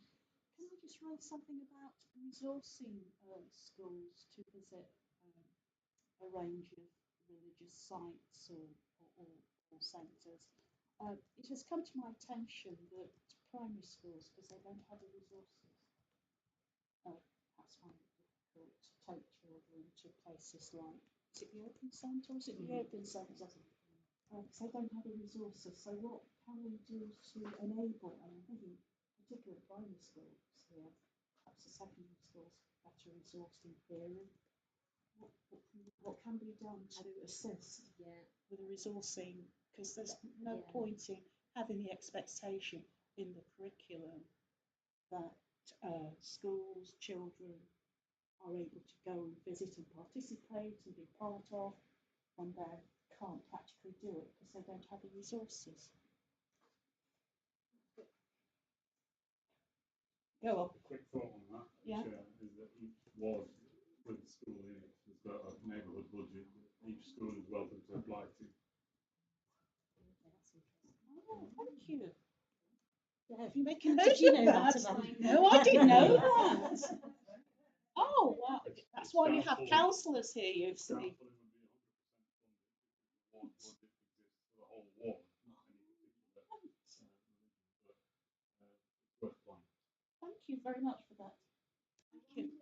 Can I just raise something about resourcing schools to visit a range of religious sites or centres? It has come to my attention that primary schools, because they don't have the resources, perhaps find it difficult to take children to places like, is it the Open Centre or is it the Open Centre? Because they don't have the resources. So what can we do to enable, and I'm thinking particularly primary schools here, perhaps the secondary schools better resourced in theory. What can be done to assist with the resourcing? Because there's no point in having the expectation in the curriculum that schools, children are able to go and visit and participate and be part of, and they can't practically do it because they don't have the resources. Go on. A quick thought on that, Yeah. is that each ward with the school in it has got a neighbourhood budget that each school is welcome to apply to. Oh, thank you. Have you making Did note you of know that? that, Amanda? No, I didn't know that. Oh, well, that's why we have councillors here, you see. Counselling would be 100% funded because the ward budget exists for the whole ward, not any particular religion, but it's worth applying. Thank you very much for that. Thank you.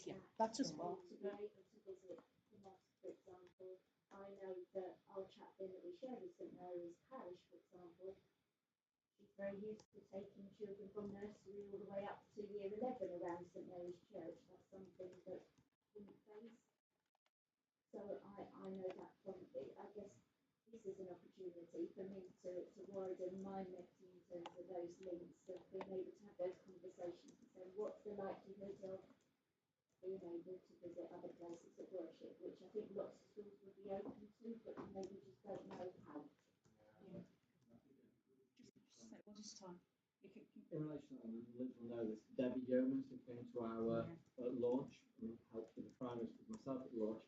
Yeah, that as well. To be able to visit the mosque, for example. I know that our chaplain that we share with St Mary's Parish, for example, she's very used to taking children from nursery all the way up to year 11 around St Mary's Church. That's something that we face. So I know that from I guess this is an opportunity for me to widen my net in terms of those links of being able to have those conversations and say what's the likelihood of being able to visit other places of worship, which I think lots of schools would be open to, but maybe just don't know how. Just time. In relation to that, we'll know this. Debbie Yeomans, who came to our launch and helped with the primary school myself at launch,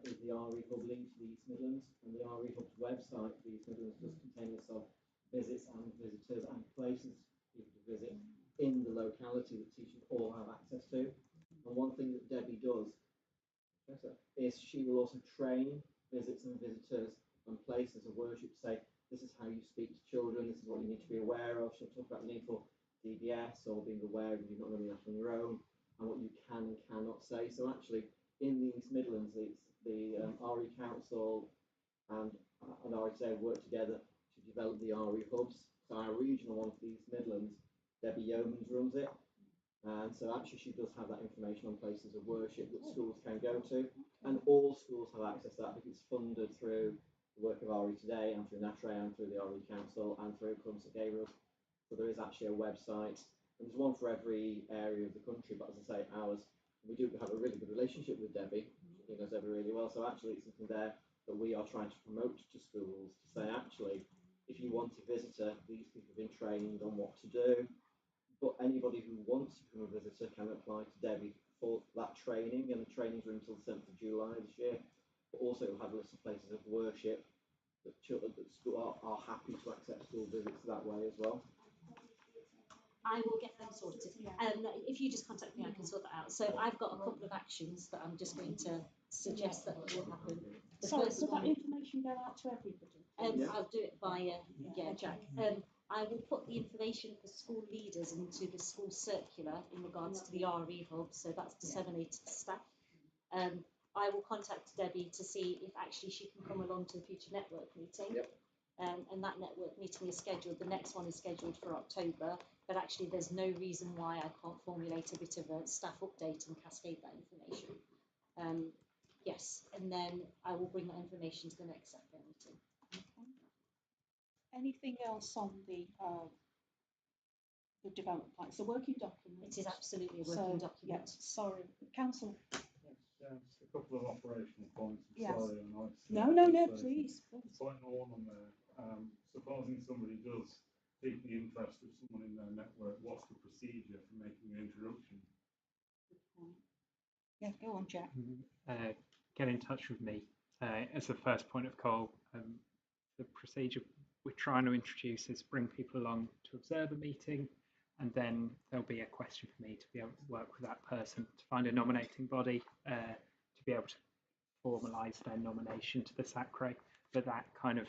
is the RE Hub link to the East Midlands, and the RE Hub's website for the East Midlands does contain lists of visits and visitors and places for people to visit in the locality that teachers all have access to. And one thing that Debbie does is she will also train visits and visitors and places of worship to say, this is how you speak to children, this is what you need to be aware of. She'll talk about the need for DBS or being aware of you're not running out on your own and what you can and cannot say. So actually, in the East Midlands, it's the RE Council and RE today work together to develop the RE hubs. So our regional one for the East Midlands, Debbie Yeomans runs it. And so actually she does have that information on places of worship that schools can go to. And all schools have access to that because it's funded through the work of RE Today and through NATRE and through the RE Council and through St Gabriel's. So there is actually a website. And there's one for every area of the country, but as I say, ours, we do have a really good relationship with Debbie. She knows Debbie really well. So actually it's something there that we are trying to promote to schools to say, actually, if you want a visitor, these people have been trained on what to do. But anybody who wants to become a visitor can apply to Debbie for that training, and the trainings are until the 7th of July this year. But also we'll have a list of places of worship that children that school are happy to accept school visits that way as well. I will get them sorted. If you just contact me, I can sort that out. So I've got a couple of actions that I'm just going to suggest that will happen. Sorry, will that information go out to everybody? I'll do it via Jack. I will put the information for school leaders into the school circular in regards to the RE hub, so that's disseminated to staff. I will contact Debbie to see if actually she can come along to the Future Network meeting. and that network meeting is scheduled. The next one is scheduled for October, but actually there's no reason why I can't formulate a bit of a staff update and cascade that information. Yes, and then I will bring that information to the next SACRE meeting. Okay. Anything else on the development plan? It's a working document. It is absolutely a working document. Yeah, sorry, Councillor. Yes, just a couple of operational points. Yes. Sorry, I know it's, No, please. Point one on there. Supposing somebody does take the interest of someone in their network, what's the procedure for making the introduction? Yeah, go on, Jack. Get in touch with me as the first point of call. The procedure we're trying to introduce is bring people along to observe a meeting, and then there'll be a question for me to be able to work with that person to find a nominating body to be able to formalise their nomination to the SACRE. But that kind of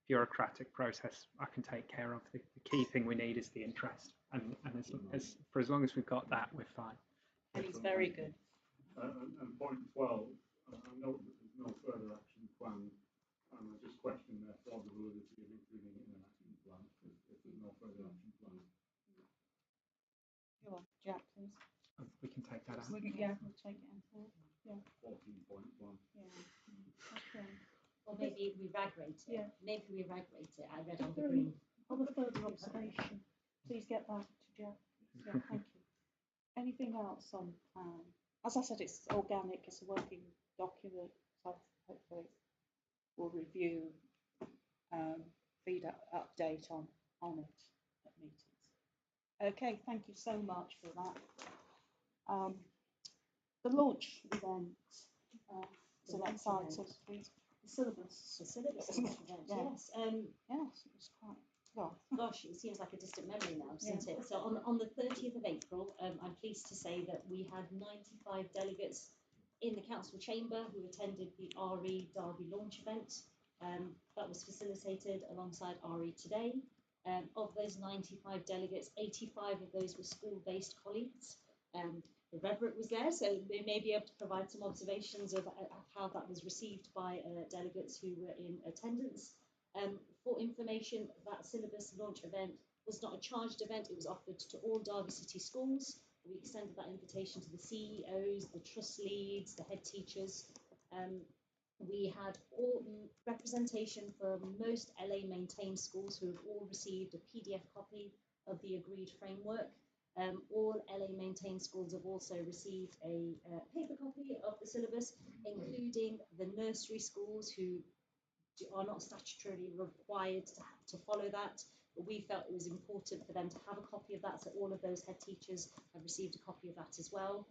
bureaucratic process I can take care of. The key thing we need is the interest, and for as long as we've got that, we're fine. And it's very good. And point 12, I know that there's no further action plan, and I just question their plausibility of including it in an action plan if there's no further action plan. Go on, Jack, please. We can take that out. We'll take it out. Yeah. 14.1. Yeah. Okay. Or maybe we rag rate it. Yeah. Maybe we rag rate it. I read on the there green. Other further observation? Please get back to Jack. Yeah, thank you. Anything else on the plan? As I said, it's organic, it's a working document, so hopefully we'll review, update on it at meetings. Okay, thank you so much for that. The launch event, so next item, please. The syllabus. The syllabus event, Yeah. yes. Yes, it was quite, well. Gosh, it seems like a distant memory now, doesn't it? So on the 30th of April, I'm pleased to say that we had 95 delegates in the council chamber who attended the RE Derby launch event. That was facilitated alongside RE Today. Of those 95 delegates, 85 of those were school-based colleagues. The Reverend was there, so they may be able to provide some observations of how that was received by delegates who were in attendance. For information, that syllabus launch event was not a charged event, it was offered to all Derby City schools. We extended that invitation to the CEOs, the trust leads, the head teachers. We had all representation from most LA maintained schools who have all received a PDF copy of the agreed framework. All LA maintained schools have also received a paper copy of the syllabus, including the nursery schools who are not statutorily required to follow that, but we felt it was important for them to have a copy of that, so all of those head teachers have received a copy of that as well.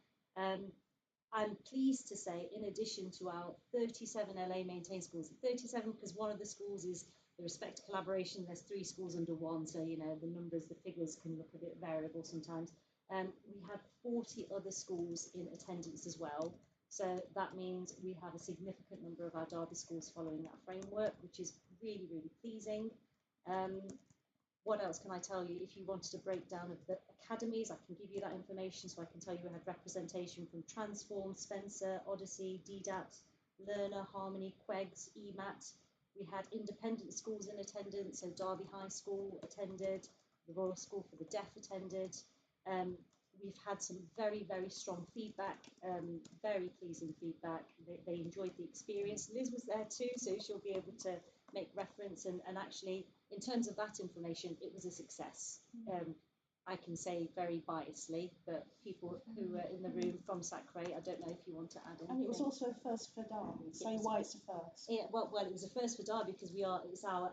I'm pleased to say, in addition to our 37 LA maintained schools, 37 because one of the schools is the Respect Collaboration, there's 3 schools under one, so you know the numbers, the figures can look a bit variable sometimes. We have 40 other schools in attendance as well. So that means we have a significant number of our Derby schools following that framework, which is really, really pleasing. What else can I tell you? If you wanted a breakdown of the academies, I can give you that information. So I can tell you we had representation from Transform, Spencer, Odyssey, DDAT, Learner, Harmony, Quegs, EMAT. We had independent schools in attendance, so Derby High School attended, the Royal School for the Deaf attended. We've had some very, very strong feedback, very pleasing feedback. They enjoyed the experience. Liz was there too, so she'll be able to make reference. And actually, in terms of that information, it was a success. I can say very biasly, but people who were in the room from SACRE, I don't know if you want to add anything. And it was also a first for Derby. Say why it's a first. Yeah, well, it was a first for Derby because it's our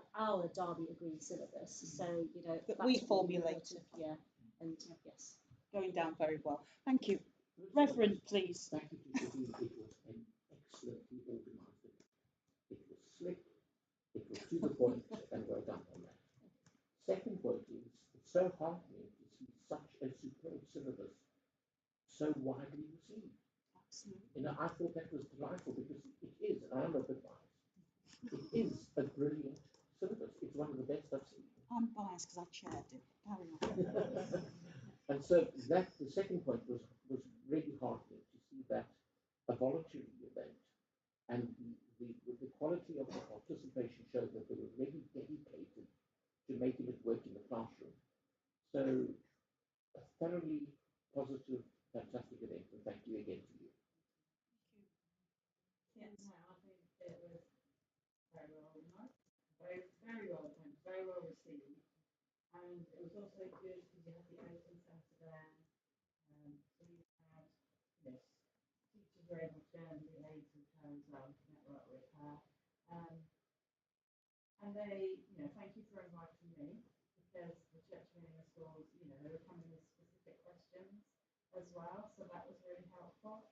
Derby agreed syllabus. So you know that we formulated. Yeah, and yes. Going down very well. Thank you. Reverend, please. Thank you for giving it was an excellently organised event. It was slick, it was to the point, and well done on that. Second point is, it's so heartening to see such a superb syllabus so widely received. Absolutely. You know, I thought that was delightful because it is, and I'm a bit biased, it is a brilliant syllabus. It's one of the best I've seen. I'm biased because I chaired it. Carry on. And so that the second point was really heartening to see that a voluntary event and the quality of the participation showed that they were really dedicated thoroughly positive, fantastic event, and thank you again to you. Yeah, no, I think it was very well organised, very well done, very well received, and it was also good because you had the open centre there, so you had, yes, teachers were able to go and liaise with her as well, network with her, and they, thank you for inviting me, because the church meeting schools, they were coming with specific questions as well, so that was really helpful.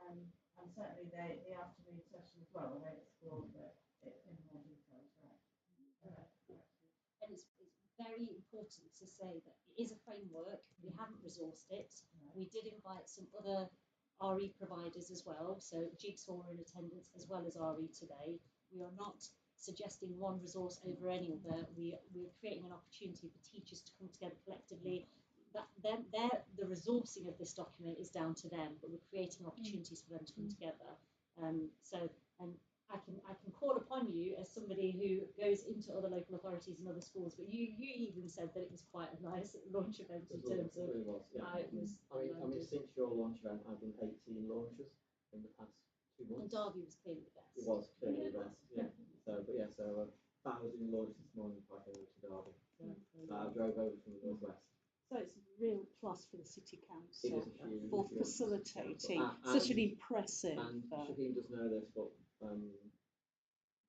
And certainly the afternoon session as well, they explored it in more detail, right? And it's very important to say that it is a framework. We haven't resourced it. We did invite some other RE providers as well. So Jigsaw were in attendance as well as RE today. We are not suggesting one resource over any other. We're creating an opportunity for teachers to come together collectively. The resourcing of this document is down to them, but we're creating opportunities for them to come together. And I can call upon you as somebody who goes into other local authorities and other schools, but you even said that it was quite a nice launch event in terms of how it was. I mean, since your launch event, I've done 18 launches in the past 2 months. And Derby was clearly the best. It was clearly the best, yeah. So 1,000 launches this morning if I go to Derby. So I drove over from the northwest. So it's a real plus for the City Council It is a huge for facilitating such an impressive. And Shaheen does know this, but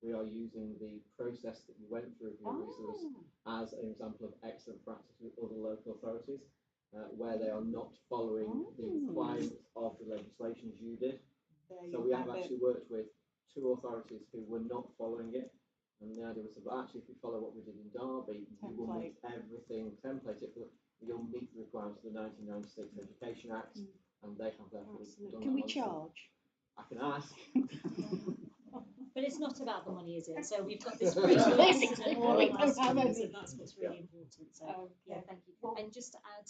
we are using the process that you went through here recently as an example of excellent practice with other local authorities where they are not following the requirements of the legislation as you did. So we have actually worked with 2 authorities who were not following it. And the idea was that actually if we follow what we did in Derby, you will make everything templated, you'll meet the requirements of the 1996 Education Act, and they have therefore done. Can we charge? I can ask. But it's not about the money, is it? So we've got this great list of all of us, so that's what's really important. So yeah, thank you. And just to add,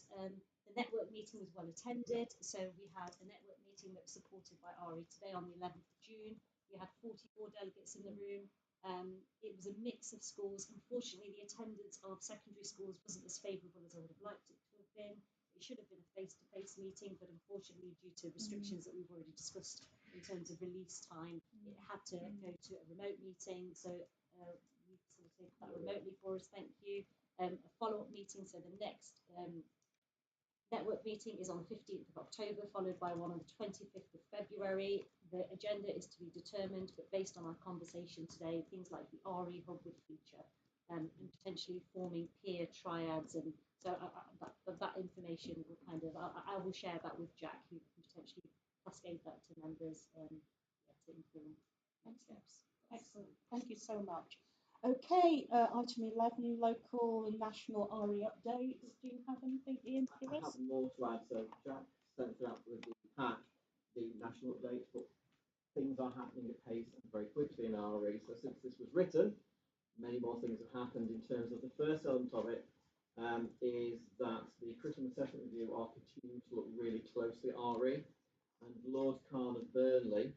the network meeting was well attended. So we had a network meeting that was supported by RE today on the 11th of June. We had 44 delegates in the room. It was a mix of schools. Unfortunately, the attendance of secondary schools wasn't as favourable as I would have liked it to have been. It should have been a face-to-face meeting, but unfortunately, due to restrictions that we've already discussed in terms of release time, it had to go to a remote meeting. So we facilitated that remotely for us. Thank you. A follow-up meeting. So the next network meeting is on the 15th of October, followed by one on the 25th of February. The agenda is to be determined, but based on our conversation today, things like the RE hub would feature, and potentially forming peer triads. And so that information will I will share that with Jack, who can potentially cascade that to members to inform next steps. Excellent. Thank you so much. Okay, item 11, local and national RE updates. Do you have anything, Ian, to give I us? have more to add. So Jack sent out with the pack the national updates, but things are happening at pace and very quickly in RE. So since this was written, many more things have happened in terms of the first element of it is that the curriculum assessment review are continuing to look really closely at RE, and Lord Khan of Burnley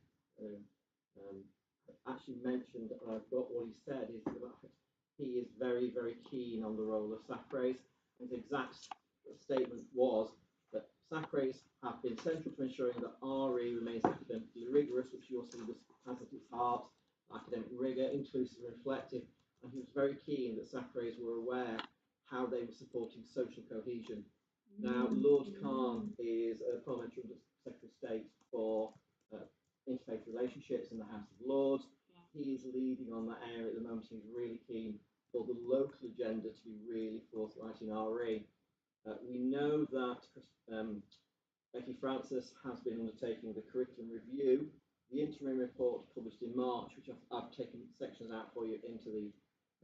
actually mentioned, and I've got what he said, is that he is very, very keen on the role of SACREs. His exact statement was that SACREs have been central to ensuring that RE remains academically rigorous, which your syllabus has at its heart, academic rigour, inclusive and reflective, and he was very keen that SACREs were aware how they were supporting social cohesion. Now, Lord Khan is a parliamentary Secretary of State for interfaith relationships in the House of Lords. He is leading on that area at the moment. He's really keen for the local agenda to be really forthright in RE. We know that Becky Francis has been undertaking the curriculum review. The interim report published in March, which I've taken sections out for you into the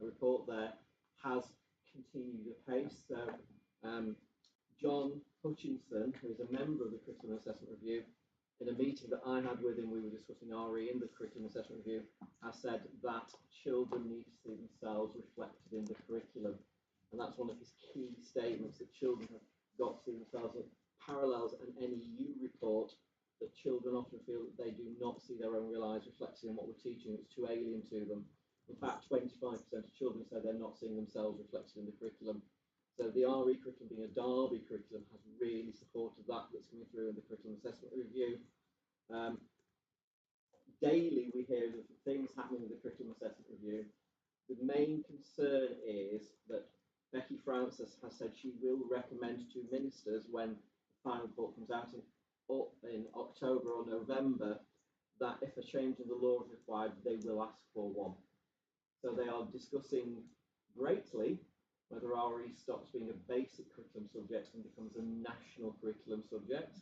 report there, has continued at pace. So John Hutchinson, who is a member of the Curriculum Assessment Review, in a meeting that I had with him, we were discussing RE in the Curriculum Assessment Review, has said that children need to see themselves reflected in the curriculum. And that's one of his key statements, that children have got to see themselves. Parallels an NEU report that children often feel that they do not see their own real lives reflected in what we're teaching. It's too alien to them. In fact, 25% of children say they're not seeing themselves reflected in the curriculum. So the RE curriculum being a Derby curriculum has really supported that that's coming through in the curriculum assessment review. Daily we hear of things happening with the curriculum assessment review. The main concern is that Becky Francis has said she will recommend to ministers when the final report comes out in October or November that if a change in the law is required, they will ask for one. So they are discussing greatly whether RE stops being a basic curriculum subject and becomes a national curriculum subject,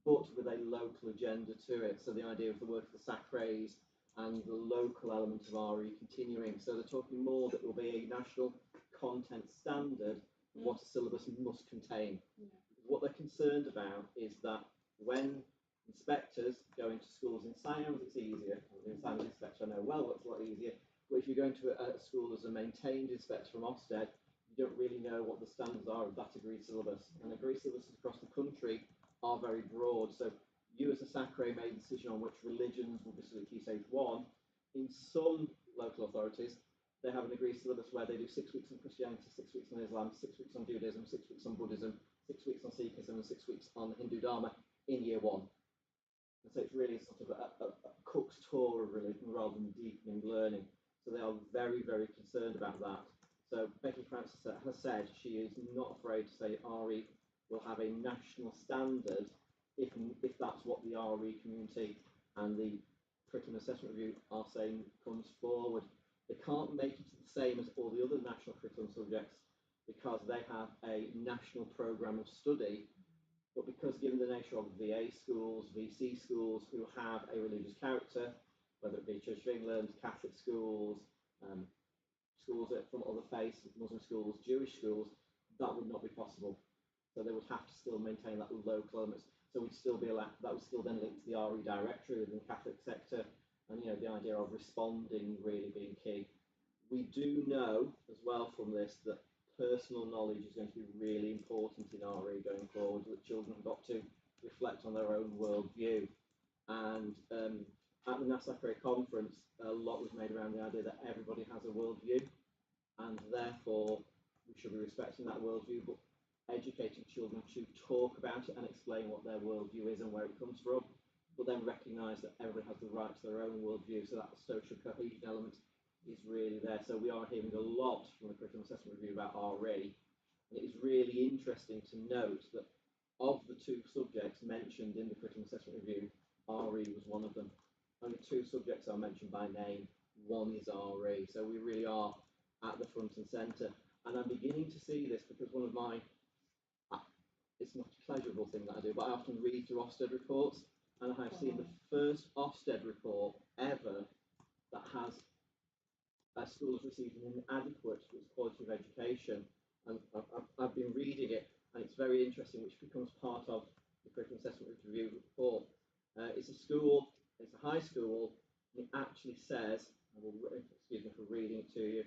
but with a local agenda to it. So the idea of the work of the SACREs and the local element of RE continuing. So they're talking more that there will be a national content standard of what a syllabus must contain. What they're concerned about is that when inspectors go into schools, in Siams it's easier, as an Siams inspector I know well what's a lot easier, but if you go into a school as a maintained inspector from Ofsted, you don't really know what the standards are of that agreed syllabus. And agreed syllabuses across the country are very broad. So you as a SACRE made a decision on which religions will be studied Key Stage 1. In some local authorities, they have an agreed syllabus where they do 6 weeks on Christianity, 6 weeks on Islam, 6 weeks on Judaism, 6 weeks on Buddhism, 6 weeks on Sikhism, and 6 weeks on Hindu Dharma in year 1. And so it's really sort of a cook's tour of religion rather than deepening learning. So they are very, very concerned about that. So Becky Francis has said she is not afraid to say RE will have a national standard if that's what the RE community and the curriculum assessment review are saying comes forward. They can't make it the same as all the other national curriculum subjects because they have a national programme of study, but because given the nature of VA schools, VC schools who have a religious character, whether it be Church of England, Catholic schools, schools from other faiths, Muslim schools, Jewish schools, that would not be possible. So they would have to still maintain that local elements. So we'd still be allowed, that would still then link to the RE directory within the Catholic sector, and the idea of responding really being key. We do know as well from this that personal knowledge is going to be really important in RE going forward, that children have got to reflect on their own worldview. And at the NASACRE conference, a lot was made around the idea that everybody has a worldview, and therefore we should be respecting that worldview, but educating children to talk about it and explain what their worldview is and where it comes from, but then recognise that everybody has the right to their own worldview, so that social cohesion element is really there. So we are hearing a lot from the curriculum assessment review about RE, and it is really interesting to note that of the 2 subjects mentioned in the curriculum assessment review, RE was one of them. Only 2 subjects are mentioned by name, one is RE, so we really are at the front and centre. And I'm beginning to see this because one of my, it's not a pleasurable thing that I do, but I often read through Ofsted reports, and I have seen the first Ofsted report ever that has schools receiving inadequate for its quality of education. And I've been reading it, and it's very interesting, which becomes part of the curriculum assessment review report. It's a school, it's a high school, and it actually says, excuse me for reading it to you,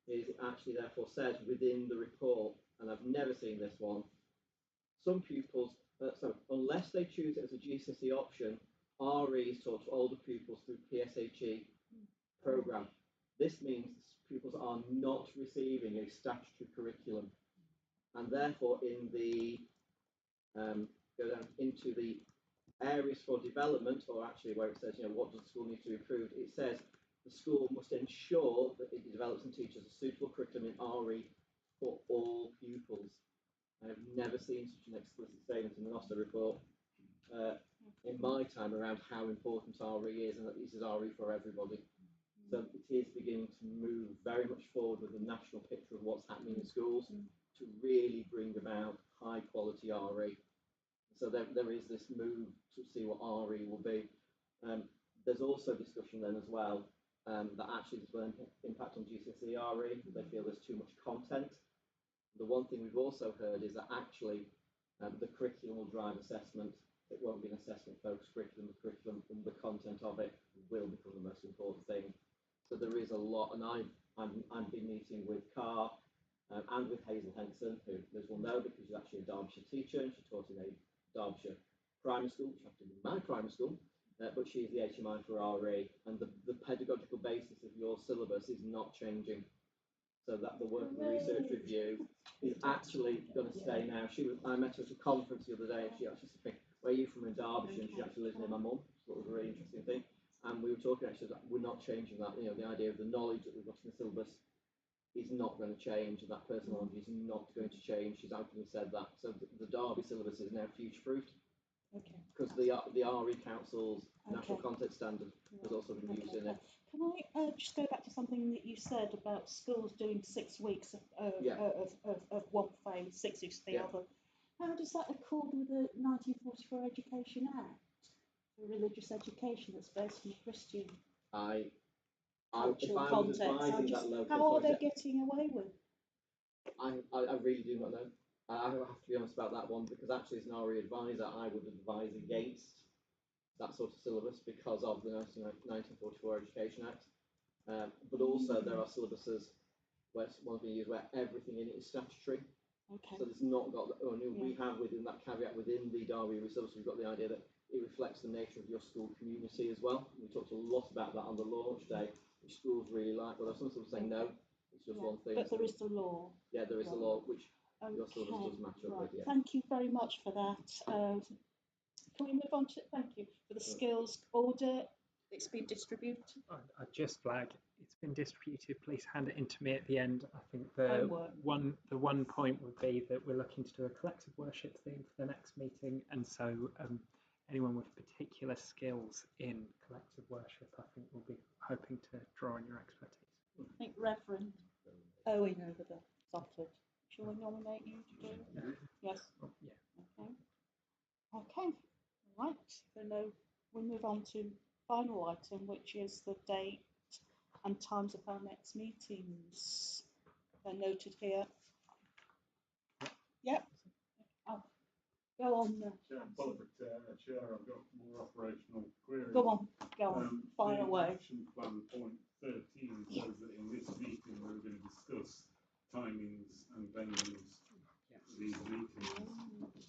it actually therefore says within the report, and I've never seen this one, some pupils, unless they choose it as a GCSE option, RE is taught to older pupils through PSHE programme. This means pupils are not receiving a statutory curriculum, and therefore in the go down into the areas for development, or actually where it says, what does the school need to improve, it says the school must ensure that it develops and teaches a suitable curriculum in RE for all pupils. I've never seen such an explicit statement in the Ofsted report in my time around how important RE is, and that this is RE for everybody. So it is beginning to move very much forward with the national picture of what's happening in schools to really bring about high quality RE. So there is this move to see what RE will be. There's also discussion then as well that actually this will impact on GCSE RE. They feel there's too much content. The one thing we've also heard is that actually the curriculum will drive assessment. It won't be an assessment focused curriculum. The curriculum and the content of it will become the most important thing. So there is a lot, and I've been meeting with Carr and with Hazel Henson, who Liz will know because she's actually a Derbyshire teacher, and she taught in a Derbyshire primary school, which happened to be my primary school, but she is the HMI for RE, and the pedagogical basis of your syllabus is not changing. So that the work of the research review is actually going to stay now. I met her at a conference the other day, and she actually said, "Where are you from?" In Derbyshire, and she actually lives near my mum. So it was a really interesting thing. And we were talking actually that we're not changing that. You know, the idea of the knowledge that we've got in the syllabus is not going to change, and that personality is not going to change. She's openly said that. So the Derby syllabus is now future-proofed. Okay. Because the RE Council's National Content Standard has also been used in it. Can I just go back to something that you said about schools doing 6 weeks of one thing, 6 weeks of the other? How does that accord with the 1944 Education Act for religious education that's based on Christian cultural context? How are they getting away with? I really do not know. I have to be honest about that one, because actually as an RE advisor, I would advise against that sort of syllabus because of the 1944 Education Act. But also there are syllabuses where one's being used where everything in it is statutory. Okay. So it's not got, we have within that caveat within the Derby syllabus, we've got the idea that it reflects the nature of your school community as well. We talked a lot about that on the launch day, which schools really like, but there's some schools saying no, it's just one thing. But there is the law. Yeah, there is the law, which your syllabus does match up with. Yeah. Thank you very much for that. Can we move on to, thank you, for the skills audit? It's been distributed. I just flag, it's been distributed, please hand it in to me at the end. I think the one point would be that we're looking to do a collective worship theme for the next meeting, and so anyone with particular skills in collective worship, I think we'll be hoping to draw on your expertise. I think Reverend Owen over the Salford. Shall we nominate you to do it? Yes. Oh, yeah. Okay. Okay. Right. So now we move on to final item, which is the date and times of our next meetings. They're noted here. Yep. Oh, go on. Chair, I've got more operational queries. Go on. Fire away. Action plan point 13 says that in this meeting we're going to discuss timings and venues for these meetings.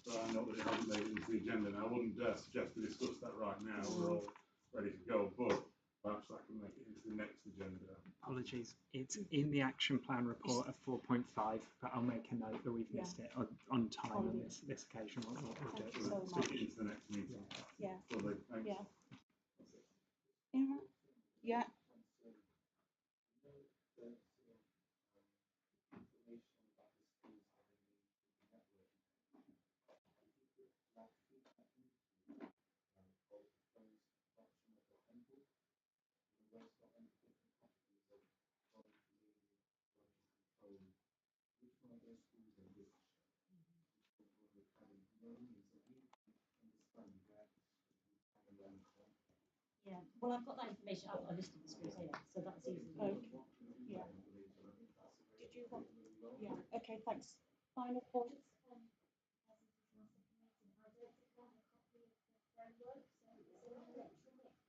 So I know that it hasn't made it into the agenda now. I wouldn't suggest we discuss that right now. We're all ready to go, but perhaps that can make it into the next agenda. Apologies, it's in the action plan report of 4.5, but I'll make a note that we've missed it on time on this occasion. We'll do it. So Stick it into the next meeting. Yeah. Lovely, thanks. Yeah. Yeah. Yeah, well, I've got that information. I've listed the schools here, so that's easy. Okay. Yeah. Did you want? Yeah. Okay. Thanks. Final point.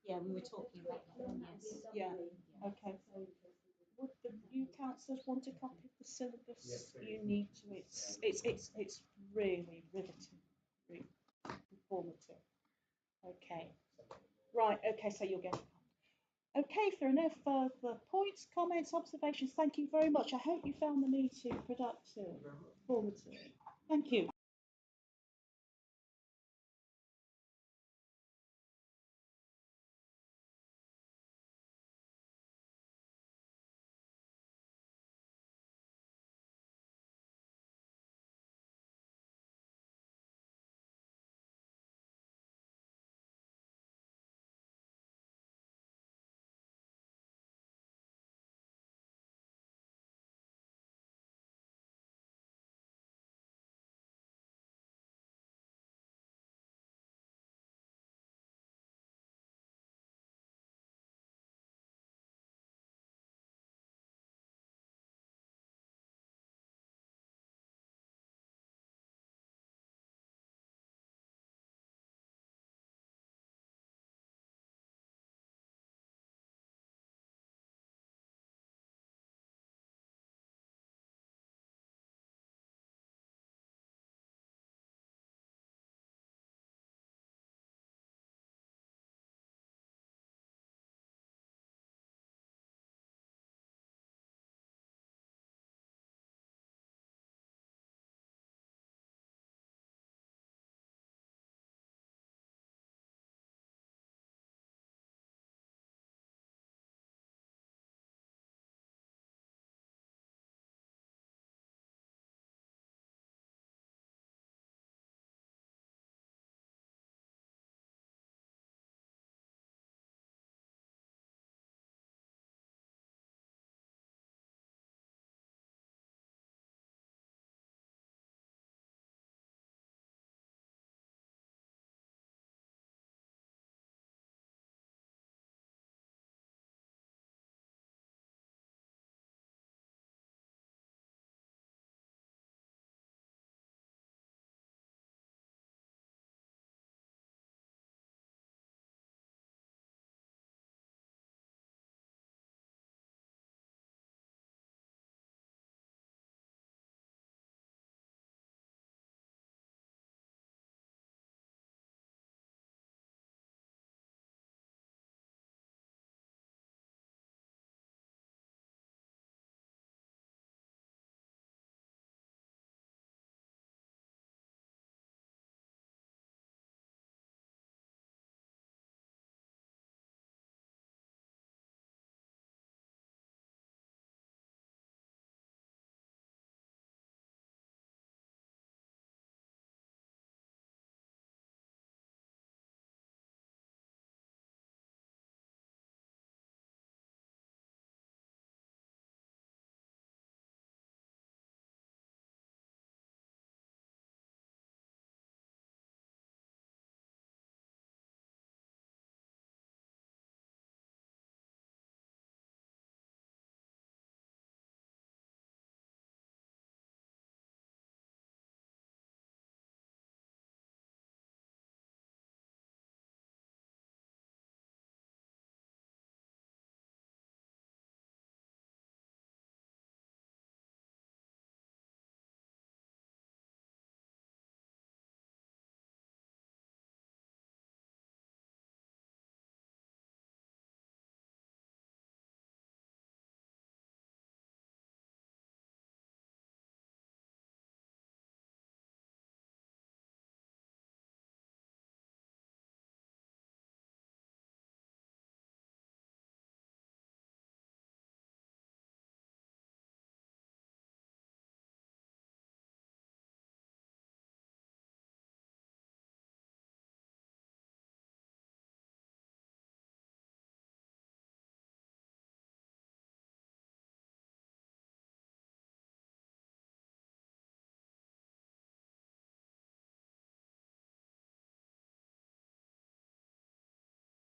Yeah, we were talking about that one, yes. Yeah. Okay. Would the new councillors want a copy of the syllabus? Yes, you need to. It's really riveting, really informative. Okay. Right. Okay. So you'll get it. Okay. If there are no further points, comments, observations, thank you very much. I hope you found the meeting productive, informative. Thank you.